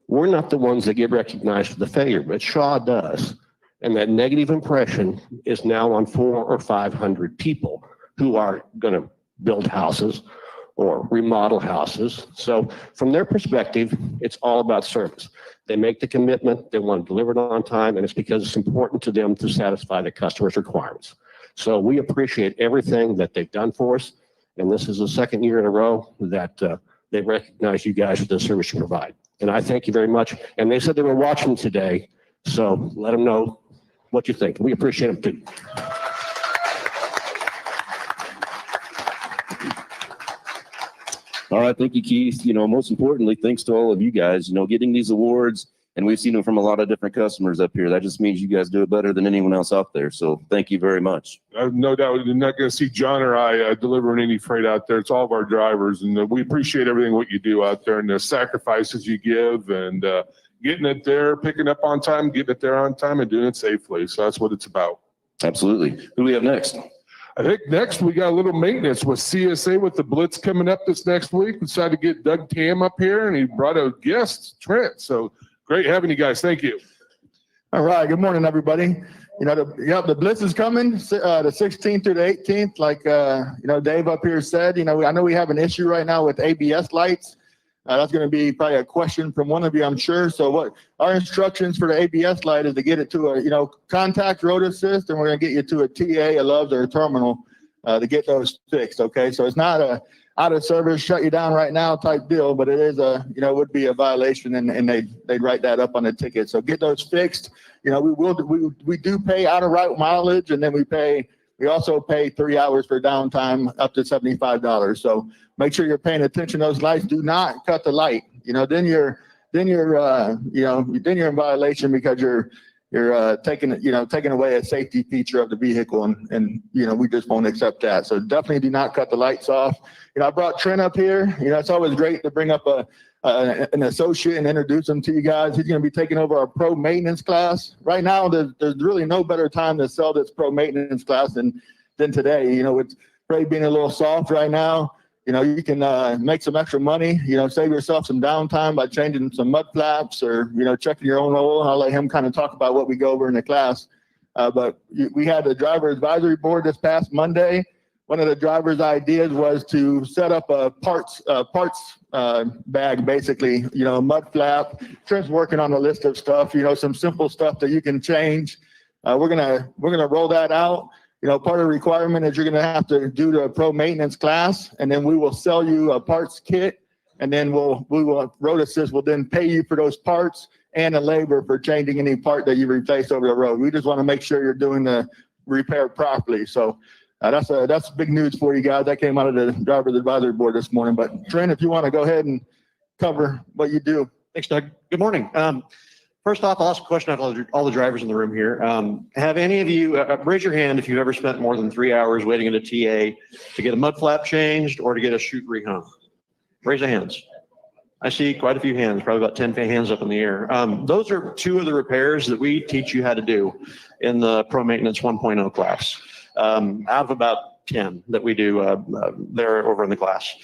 [SPEAKER 11] we're not the ones that get recognized for the failure, but Shaw does. And that negative impression is now on 400 or 500 people who are going to build houses or remodel houses. So from their perspective, it's all about service. They make the commitment, they want to deliver it on time, and it's because it's important to them to satisfy the customer's requirements. So we appreciate everything that they've done for us. And this is the second year in a row that they've recognized you guys for the service you provide. And I thank you very much. And they said they were watching today. So let them know what you think. We appreciate them too.
[SPEAKER 2] All right, thank you, Keith. Most importantly, thanks to all of you guys, getting these awards, and we've seen them from a lot of different customers up here. That just means you guys do it better than anyone else out there. So thank you very much.
[SPEAKER 1] No doubt you're not going to see John or I delivering any freight out there. It's all of our drivers, and we appreciate everything what you do out there and the sacrifices you give and getting it there, picking up on time, getting it there on time, and doing it safely. So that's what it's about.
[SPEAKER 2] Absolutely. Who do we have next?
[SPEAKER 1] I think next we got a little maintenance with CSA with the blitz coming up this next week. We decided to get Doug Tam up here, and he brought a guest, Trent. So great having you guys. Thank you.
[SPEAKER 12] All right. Good morning, everybody. The blitz is coming the 16th through the 18th. Like, Dave up here said, I know we have an issue right now with ABS lights. That's going to be probably a question from one of you, I'm sure. So what our instructions for the ABS light is to get it to a, contact road assist, and we're going to get you to a TA, a Love's, or a terminal to get those fixed. Okay. So it's not a out of service, shut you down right now type deal, but it is would be a violation, and they'd write that up on the ticket. So get those fixed. We do pay out of route mileage, and then we also pay 3 hours for downtime up to $75. So make sure you're paying attention. Those lights do not cut the light. Then you're in violation because you're taking away a safety feature of the vehicle, and we just won't accept that. So definitely do not cut the lights off. I brought Trent up here. It's always great to bring up an associate and introduce him to you guys. He's going to be taking over our pro maintenance class. Right now, there's really no better time to sell this pro maintenance class than today. With freight being a little soft right now, you can make some extra money, save yourself some downtime by changing some mud flaps or, checking your own oil. And I'll let him kind of talk about what we go over in the class. But we had the driver advisory board this past Monday. One of the driver's ideas was to set up a parts bag, basically, mud flap. Trent's working on a list of stuff, some simple stuff that you can change. We're gonna roll that out. Part of the requirement is you're going to have to do the pro maintenance class, and then we will sell you a parts kit, and then Road Assist will then pay you for those parts and the labor for changing any part that you replace over the road. We just want to make sure you're doing the repair properly. So that's big news for you guys. That came out of the driver's advisory board this morning. But Trent, if you want to go ahead and cover what you do.
[SPEAKER 13] Thanks, Doug. Good morning. First off, I'll ask a question to all the drivers in the room here. Have any of you, raise your hand if you've ever spent more than 3 hours waiting at a TA to get a mud flap changed or to get a chute rehung? Raise your hands. I see quite a few hands, probably about 10 hands up in the air. Those are two of the repairs that we teach you how to do in the Pro Maintenance 1.0 class, out of about 10 that we do there over in the class.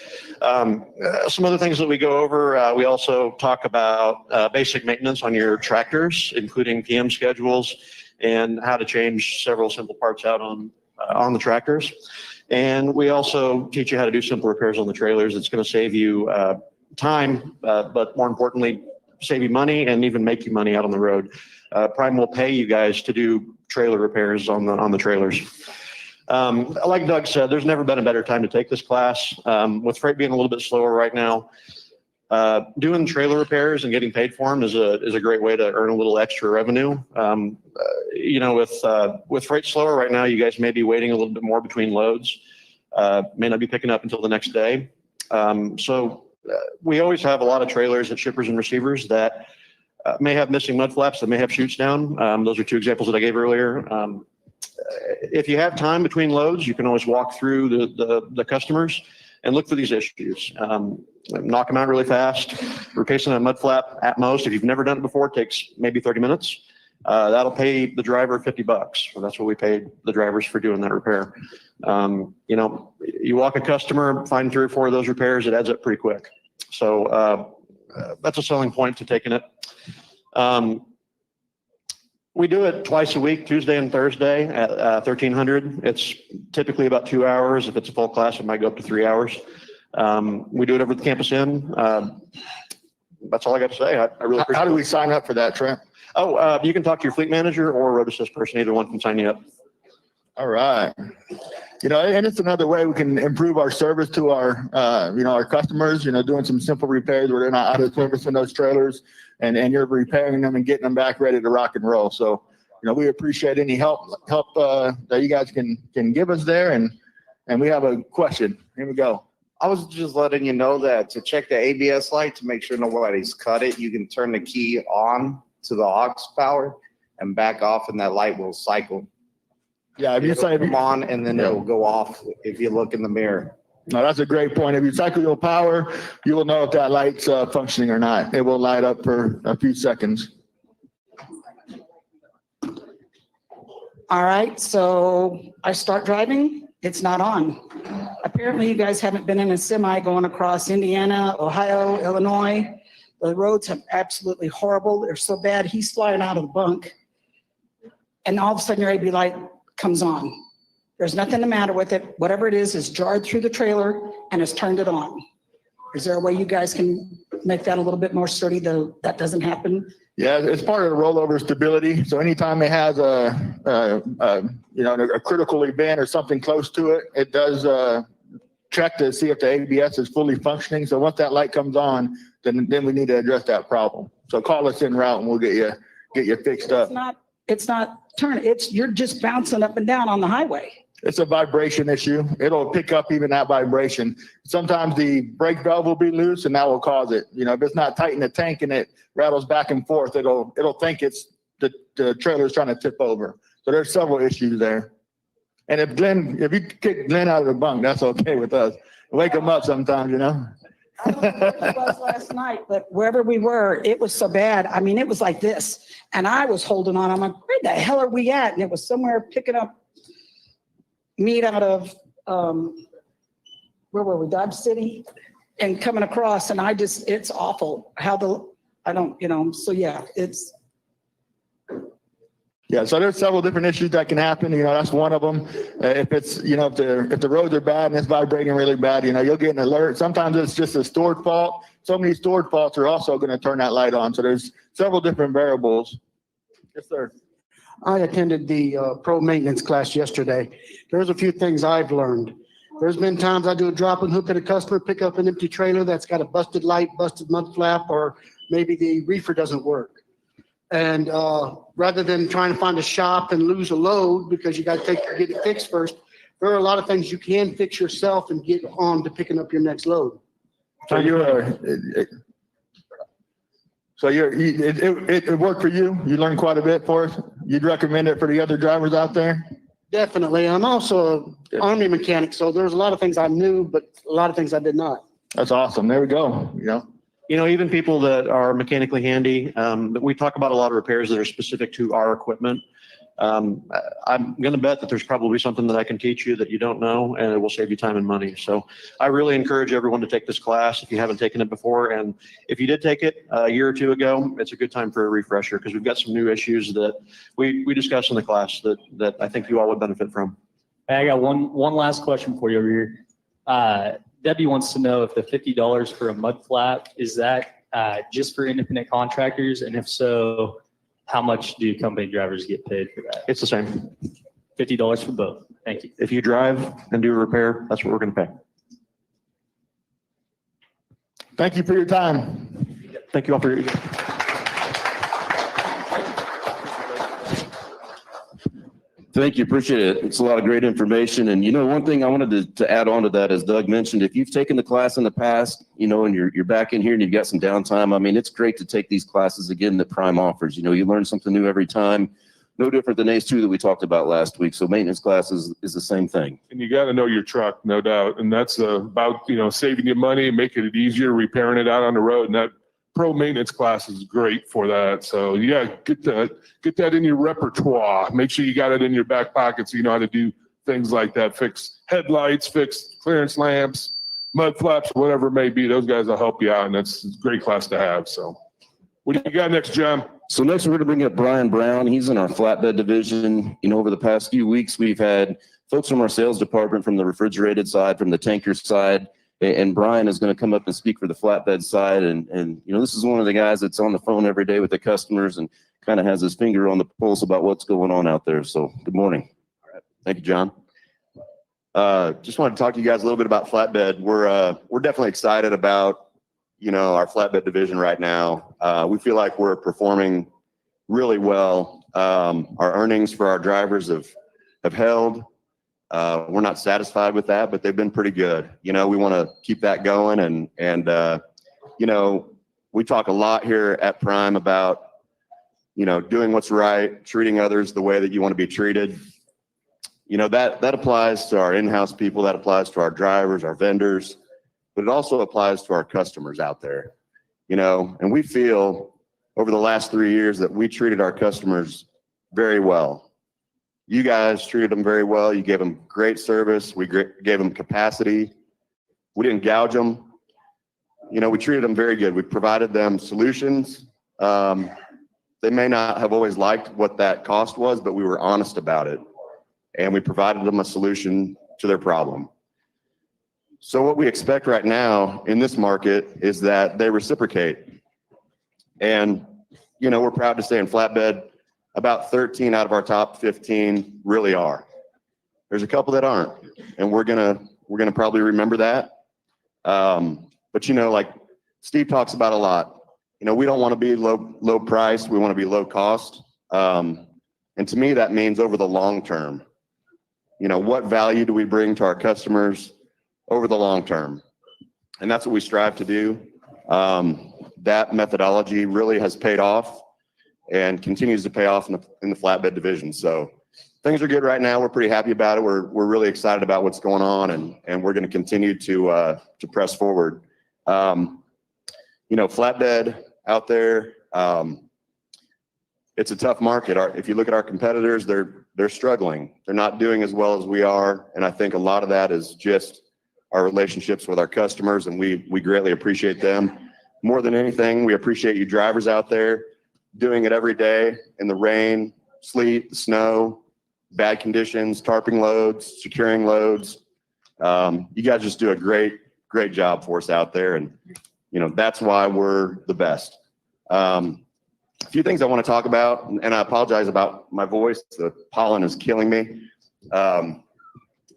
[SPEAKER 13] Some other things that we go over, we also talk about basic maintenance on your tractors, including PM schedules and how to change several simple parts out on the tractors. And we also teach you how to do simple repairs on the trailers. It's going to save you time, but more importantly, save you money and even make you money out on the road. Prime will pay you guys to do trailer repairs on the trailers. Like Doug said, there's never been a better time to take this class. With freight being a little bit slower right now, doing trailer repairs and getting paid for them is a great way to earn a little extra revenue. With freight slower right now, you guys may be waiting a little bit more between loads. May not be picking up until the next day. So we always have a lot of trailers at shippers and receivers that may have missing mud flaps, that may have chutes down. Those are two examples that I gave earlier. If you have time between loads, you can always walk through the customers and look for these issues. Knock them out really fast. Replacing a mud flap at most, if you've never done it before, it takes maybe 30 minutes. That'll pay the driver $50. So that's what we paid the drivers for doing that repair. You walk a customer, find 3 or 4 of those repairs, it adds up pretty quick. So that's a selling point to taking it. We do it twice a week, Tuesday and Thursday at 1300. It's typically about 2 hours. If it's a full class, it might go up to 3 hours. We do it over at the campus inn. That's all I got to say. I really appreciate it.
[SPEAKER 12] How do we sign up for that, Trent?
[SPEAKER 13] Oh, you can talk to your fleet manager or a road assist person. Either one can sign you up.
[SPEAKER 12] All right. And it's another way we can improve our service to our, our customers, doing some simple repairs where they're not out of service in those trailers and you're repairing them and getting them back ready to rock and roll. So, we appreciate any help that you guys can give us there. And we have a question. Here we go.
[SPEAKER 14] I was just letting you know that to check the ABS light to make sure nobody's cut it, you can turn the key on to the aux power and back off and that light will cycle.
[SPEAKER 12] Yeah, if you say
[SPEAKER 14] come on and then it will go off if you look in the mirror.
[SPEAKER 12] No, that's a great point. If you cycle your power, you will know if that light's functioning or not. It will light up for a few seconds.
[SPEAKER 15] All right, so I start driving, it's not on. Apparently you guys haven't been in a semi going across Indiana, Ohio, Illinois. The roads are absolutely horrible. They're so bad, he's flying out of the bunk. And all of a sudden your AB light comes on. There's nothing the matter with it. Whatever it is jarred through the trailer and has turned it on. Is there a way you guys can make that a little bit more sturdy though that doesn't happen?
[SPEAKER 12] Yeah, it's part of the rollover stability. So anytime it has a critical event or something close to it, it does check to see if the ABS is fully functioning. So once that light comes on, then we need to address that problem. So call us en route and we'll get you fixed up.
[SPEAKER 15] It's not turning. You're just bouncing up and down on the highway.
[SPEAKER 12] It's a vibration issue. It'll pick up even that vibration. Sometimes the brake valve will be loose and that will cause it. If it's not tight in the tank and it rattles back and forth, it'll think it's the trailer's trying to tip over. So there's several issues there. And if you kick Glenn out of the bunk, that's okay with us. Wake him up sometimes,
[SPEAKER 15] I don't know where it was last night, but wherever we were, it was so bad. I mean, it was like this. And I was holding on. I'm like, where the hell are we at? And it was somewhere picking up meat out of, where were we? Dodge City and coming across. And it's awful so yeah, it's.
[SPEAKER 12] Yeah, so there's several different issues that can happen. That's one of them. If it's, if the roads are bad and it's vibrating really bad, you'll get an alert. Sometimes it's just a stored fault. So many stored faults are also going to turn that light on. So there's several different variables. Yes, sir.
[SPEAKER 16] I attended the pro maintenance class yesterday. There's a few things I've learned. There's been times I do a drop and hook at a customer, pick up an empty trailer that's got a busted light, busted mud flap, or maybe the reefer doesn't work. And rather than trying to find a shop and lose a load because you got to get it fixed first, there are a lot of things you can fix yourself and get on to picking up your next load.
[SPEAKER 12] So it worked for you. You learned quite a bit for us. You'd recommend it for the other drivers out there?
[SPEAKER 16] Definitely. I'm also an Army mechanic, so there's a lot of things I knew, but a lot of things I did not.
[SPEAKER 12] That's awesome. There we go.
[SPEAKER 13] Even people that are mechanically handy, we talk about a lot of repairs that are specific to our equipment. I'm going to bet that there's probably something that I can teach you that you don't know, and it will save you time and money. So I really encourage everyone to take this class if you haven't taken it before. And if you did take it a year or two ago, it's a good time for a refresher because we've got some new issues that we discussed in the class that I think you all would benefit from.
[SPEAKER 7] I got one last question for you over here. Debbie wants to know if the $50 for a mud flap, is that just for independent contractors? And if so, how much do company drivers get paid for that?
[SPEAKER 13] It's the same.
[SPEAKER 7] $50 for both. Thank you.
[SPEAKER 13] If you drive and do a repair, that's what we're going to pay.
[SPEAKER 12] Thank you for your time.
[SPEAKER 13] Thank you all for your.
[SPEAKER 2] Thank you. Appreciate it. It's a lot of great information. And one thing I wanted to add on to that, as Doug mentioned, if you've taken the class in the past, and you're back in here and you've got some downtime, I mean, it's great to take these classes again that Prime offers. You learn something new every time. No different than ACE2 that we talked about last week. So maintenance class is the same thing.
[SPEAKER 1] And you got to know your truck, no doubt. And that's about, saving you money, making it easier, repairing it out on the road. And that pro maintenance class is great for that. So yeah, get that in your repertoire. Make sure you got it in your back pocket so you know how to do things like that. Fix headlights, fix clearance lamps, mud flaps, whatever it may be, those guys will help you out, and that's a great class to have. So what do you got next, John?
[SPEAKER 2] So next, we're going to bring up Brian Brown. He's in our flatbed division. Over the past few weeks, we've had folks from our sales department, from the refrigerated side, from the tanker side, and Brian is going to come up and speak for the flatbed side. And this is one of the guys that's on the phone every day with the customers and kind of has his finger on the pulse about what's going on out there. So good morning.
[SPEAKER 17] Thank you, John. Just wanted to talk to you guys a little bit about flatbed. We're definitely excited about our flatbed division right now. We feel like we're performing really well. Our earnings for our drivers have held. We're not satisfied with that, but they've been pretty good. We want to keep that going, and we talk a lot here at Prime about doing what's right, treating others the way that you want to be treated. That applies to our in-house people, that applies to our drivers, our vendors, but it also applies to our customers out there. And we feel over the last 3 years that we treated our customers very well. You guys treated them very well. You gave them great service. We gave them capacity. We didn't gouge them. We treated them very good. We provided them solutions. They may not have always liked what that cost was, but we were honest about it. And we provided them a solution to their problem. So what we expect right now in this market is that they reciprocate. And, we're proud to say in flatbed, about 13 out of our top 15 really are. There's a couple that aren't, and we're gonna probably remember that. But like Steve talks about a lot, we don't want to be low price. We want to be low cost. And to me, that means over the long term. What value do we bring to our customers over the long term? And that's what we strive to do. That methodology really has paid off and continues to pay off in the flatbed division. So things are good right now. We're pretty happy about it. We're really excited about what's going on, and we're going to continue to press forward. Flatbed out there, it's a tough market. If you look at our competitors, they're struggling. They're not doing as well as we are. And I think a lot of that is just our relationships with our customers, and we greatly appreciate them. More than anything, we appreciate you drivers out there doing it every day in the rain, sleet, snow, bad conditions, tarping loads, securing loads. You guys just do a great job for us out there. And, that's why we're the best. A few things I want to talk about, and I apologize about my voice. The pollen is killing me. A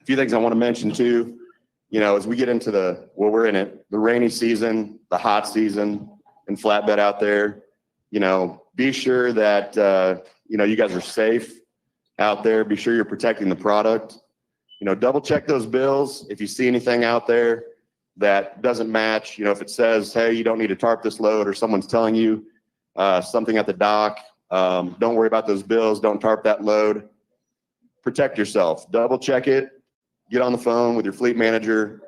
[SPEAKER 17] few things I want to mention too, as we get into we're in it, the rainy season, the hot season, and flatbed out there, be sure that, you guys are safe out there. Be sure you're protecting the product. Double check those bills. If you see anything out there that doesn't match, if it says, hey, you don't need to tarp this load, or someone's telling you something at the dock, don't worry about those bills. Don't tarp that load. Protect yourself. Double check it. Get on the phone with your fleet manager.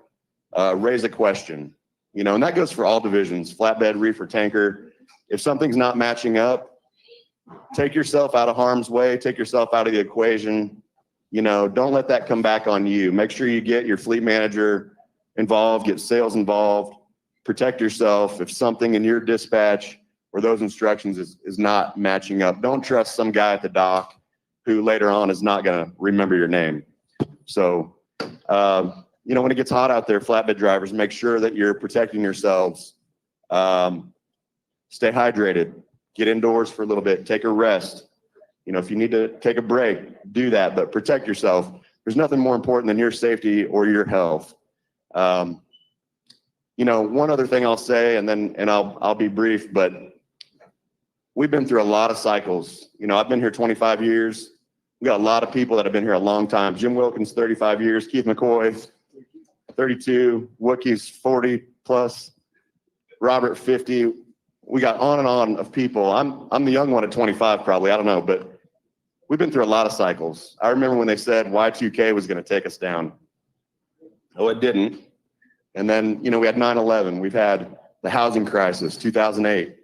[SPEAKER 17] Raise a question. And that goes for all divisions, flatbed, reefer, tanker. If something's not matching up, take yourself out of harm's way. Take yourself out of the equation. Don't let that come back on you. Make sure you get your fleet manager involved, get sales involved. Protect yourself. If something in your dispatch or those instructions is not matching up, don't trust some guy at the dock who later on is not going to remember your name. So, when it gets hot out there, flatbed drivers, make sure that you're protecting yourselves. Stay hydrated. Get indoors for a little bit. Take a rest. If you need to take a break, do that, but protect yourself. There's nothing more important than your safety or your health. One other thing I'll say, and I'll be brief, but we've been through a lot of cycles. I've been here 25 years. We got a lot of people that have been here a long time. Jim Wilkins, 35 years. Keith McCoy, 32. Wookiees, 40 plus. Robert, 50. We got on and on of people. I'm the young one at 25 probably. I don't know, but we've been through a lot of cycles. I remember when they said Y2K was going to take us down. Oh, it didn't. And then, we had 9/11. We've had the housing crisis, 2008.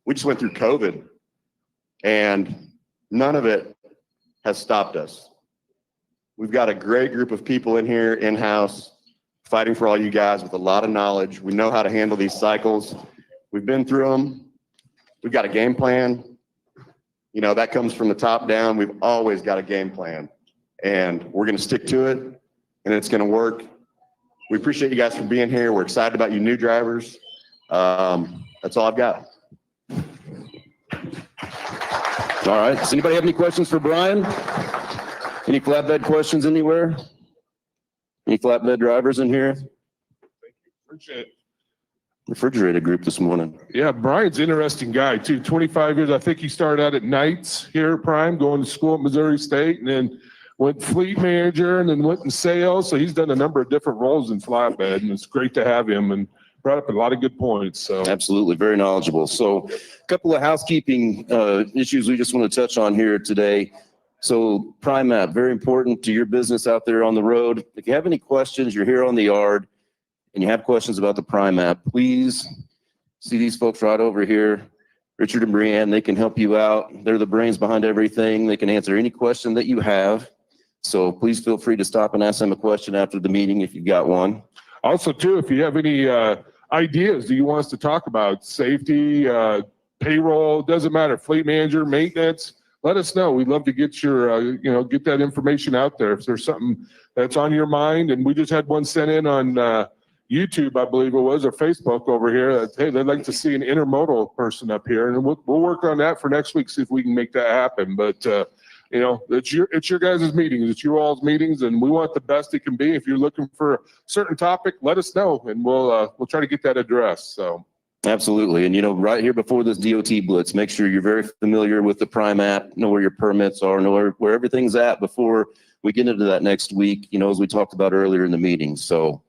[SPEAKER 17] We just went through COVID, and none of it has stopped us. We've got a great group of people in here, in-house, fighting for all you guys with a lot of knowledge. We know how to handle these cycles. We've been through them. We've got a game plan. You know, that comes from the top down. We've always got a game plan, and we're going to stick to it, and it's going to work. We appreciate you guys for being here. We're excited about you new drivers. That's all I've got.
[SPEAKER 2] All right. Does anybody have any questions for Brian? Any flatbed questions anywhere? Any flatbed drivers in here?
[SPEAKER 1] Appreciate it.
[SPEAKER 2] Refrigerated group this morning.
[SPEAKER 1] Yeah, Brian's an interesting guy too. 25 years. I think he started out at nights here at Prime, going to school at Missouri State, and then went fleet manager, and then went in sales. So he's done a number of different roles in flatbed, and it's great to have him, and brought up a lot of good points. So
[SPEAKER 2] Absolutely, very knowledgeable. So a couple of housekeeping issues we just want to touch on here today. So Prime app, very important to your business out there on the road. If you have any questions, you're here on the yard, and you have questions about the Prime app, please see these folks right over here, Richard and Brianne. They can help you out. They're the brains behind everything. They can answer any question that you have. So please feel free to stop and ask them a question after the meeting if you've got one.
[SPEAKER 1] also too, if you have any ideas that you want us to talk about, safety, payroll, doesn't matter, fleet manager, maintenance, let us know. We'd love to get your, get that information out there. If there's something that's on your mind, and we just had one sent in on YouTube, I believe it was, or Facebook over here, that, hey, they'd like to see an intermodal person up here, and we'll work on that for next week, see if we can make that happen. But it's your guys' meetings, it's your all's meetings, and we want the best it can be. If you're looking for a certain topic, let us know, and we'll try to get that addressed. So.
[SPEAKER 2] Absolutely. And, right here before this DOT blitz, make sure you're very familiar with the Prime app, know where your permits are, know where everything's at before we get into that next week, as we talked about earlier in the meeting. So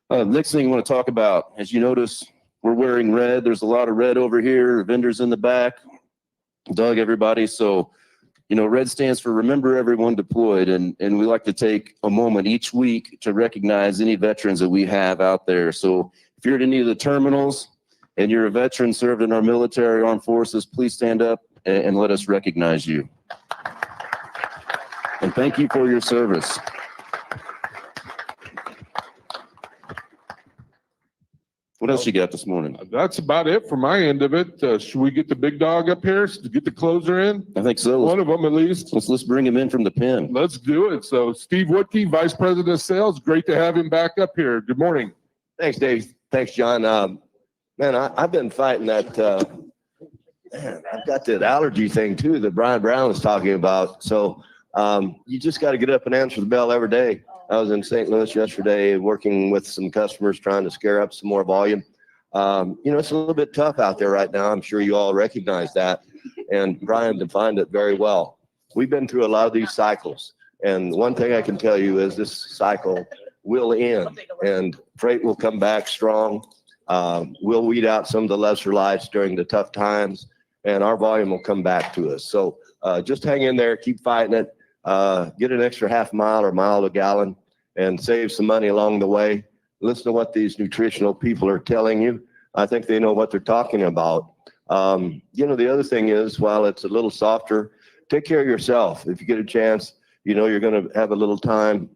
[SPEAKER 2] next thing I want to talk about, as you notice, we're wearing red. There's a lot of red over here, vendors in the back. Doug, everybody. So, red stands for Remember Everyone Deployed. And we like to take a moment each week to recognize any veterans that we have out there. So if you're at any of the terminals, and you're a veteran served in our military armed forces, please stand up and let us recognize you. And thank you for your service. What else you got this morning?
[SPEAKER 1] That's about it for my end of it. Should we get the big dog up here to get the closer in?
[SPEAKER 2] I think so.
[SPEAKER 1] One of them at least.
[SPEAKER 2] Let's bring him in from the pen.
[SPEAKER 1] Let's do it. So Steve Woodkey, Vice President of Sales. Great to have him back up here. Good morning.
[SPEAKER 18] Thanks, Dave. Thanks, John. Man, I've been fighting that. I've got that allergy thing too that Brian Brown was talking about. So you just got to get up and answer the bell every day. I was in St. Louis yesterday working with some customers trying to scare up some more volume. It's a little bit tough out there right now. I'm sure you all recognize that. And Brian defined it very well. We've been through a lot of these cycles. And one thing I can tell you is this cycle will end and freight will come back strong. We'll weed out some of the lesser lights during the tough times, and our volume will come back to us. So just hang in there, keep fighting it, get an extra half mile or mile a gallon, and save some money along the way. Listen to what these nutritional people are telling you. I think they know what they're talking about. The other thing is, while it's a little softer, take care of yourself. If you get a chance, you're going to have a little time,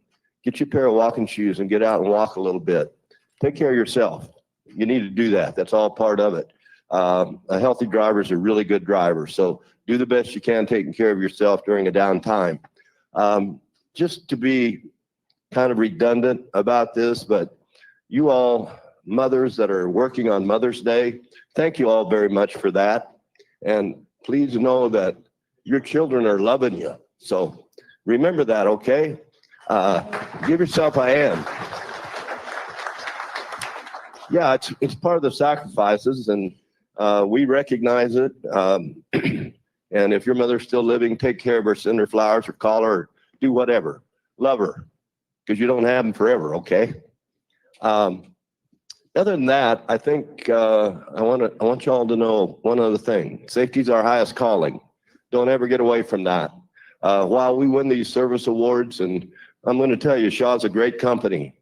[SPEAKER 18] get you a pair of walking shoes and get out and walk a little bit. Take care of yourself. You need to do that. That's all part of it. A healthy driver is a really good driver. So do the best you can taking care of yourself during a downtime. Just to be kind of redundant about this, but you all mothers that are working on Mother's Day, thank you all very much for that. And please know that your children are loving you. So remember that, okay? Give yourself a hand. Yeah, it's part of the sacrifices, and we recognize it. And if your mother's still living, take care of her, send her flowers or call her, or do whatever. Love her, because you don't have them forever, okay? Other than that, I think I want y'all to know one other thing. Safety is our highest calling. Don't ever get away from that. While we win these service awards, and I'm going to tell you, Shaw's a great company.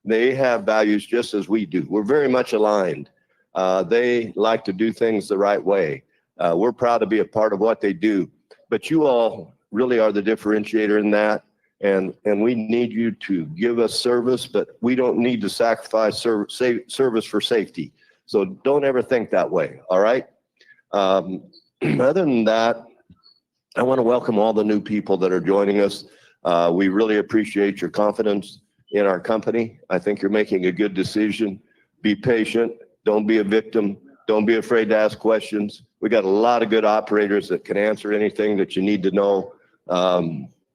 [SPEAKER 18] They have values just as we do. We're very much aligned. They like to do things the right way. We're proud to be a part of what they do. But you all really are the differentiator in that. and we need you to give us service, but we don't need to sacrifice service for safety. So don't ever think that way, all right? Other than that, I want to welcome all the new people that are joining us. We really appreciate your confidence in our company. I think you're making a good decision. Be patient. Don't be a victim. Don't be afraid to ask questions. We got a lot of good operators that can answer anything that you need to know.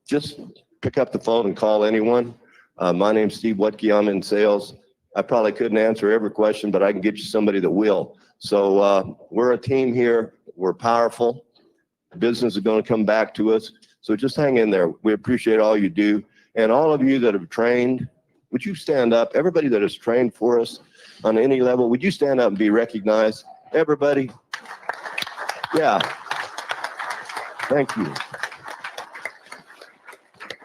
[SPEAKER 18] Just pick up the phone and call anyone. My name's Steve Wetke. I'm in sales. I probably couldn't answer every question, but I can get you somebody that will. So we're a team here. We're powerful. Business is going to come back to us. So just hang in there. We appreciate all you do. And all of you that have trained, would you stand up? Everybody that has trained for us on any level, would you stand up and be recognized? Everybody? Yeah. Thank you.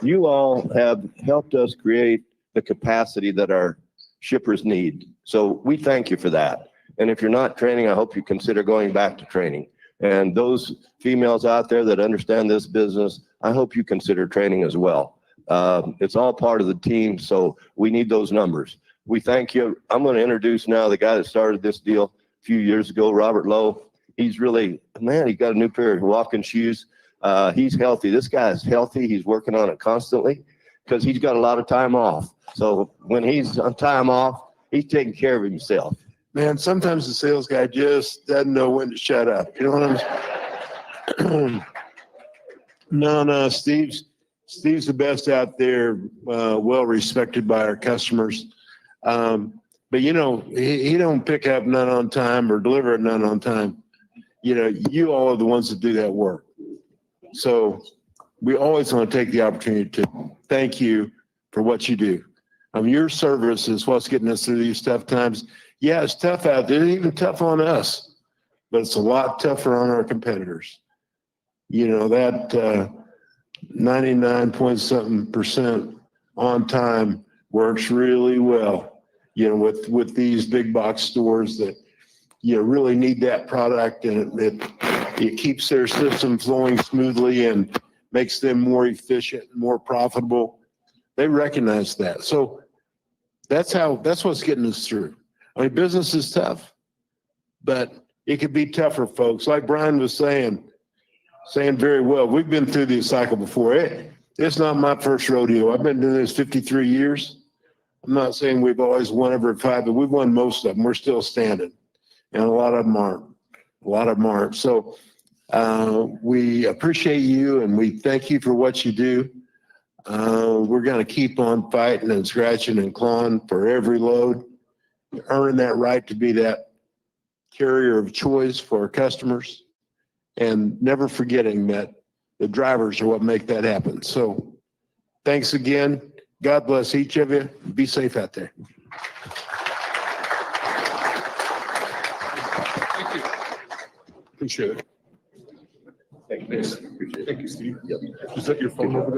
[SPEAKER 18] You all have helped us create the capacity that our shippers need. So we thank you for that. And if you're not training, I hope you consider going back to training. And those females out there that understand this business, I hope you consider training as well. It's all part of the team, so we need those numbers. We thank you. I'm going to introduce now the guy that started this deal a few years ago, Robert Lowe. He's really, man, he got a new pair of walking shoes. He's healthy. This guy is healthy. He's working on it constantly because he's got a lot of time off. So when he's on time off, he's taking care of himself.
[SPEAKER 19] Man, sometimes the sales guy just doesn't know when to shut up. You know what I'm saying? No, Steve's the best out there, well respected by our customers. But you know, he don't pick up none on time or deliver it none on time. You know, you all are the ones that do that work. So we always want to take the opportunity to thank you for what you do. Your service is what's getting us through these tough times. Yeah, it's tough out there, even tough on us, but it's a lot tougher on our competitors. You know, that 99-point-something% on time works really well, you know, with these big box stores that, you know, really need that product, and it keeps their system flowing smoothly and makes them more efficient, more profitable. They recognize that. So that's what's getting us through. I mean, business is tough, but it could be tougher, folks. Like Brian was saying very well, we've been through this cycle before. It's not my first rodeo. I've been doing this 53 years. I'm not saying we've always won every fight, but we've won most of them. We're still standing, and a lot of them aren't. So we appreciate you, and we thank you for what you do. We're going to keep on fighting and scratching and clawing for every load, earning that right to be that carrier of choice for our customers, and never forgetting that the drivers are what make that happen. So thanks again. God bless each of you. Be safe out there.
[SPEAKER 1] Thank you. Appreciate it. Thank you, Steve. Is that your phone over there?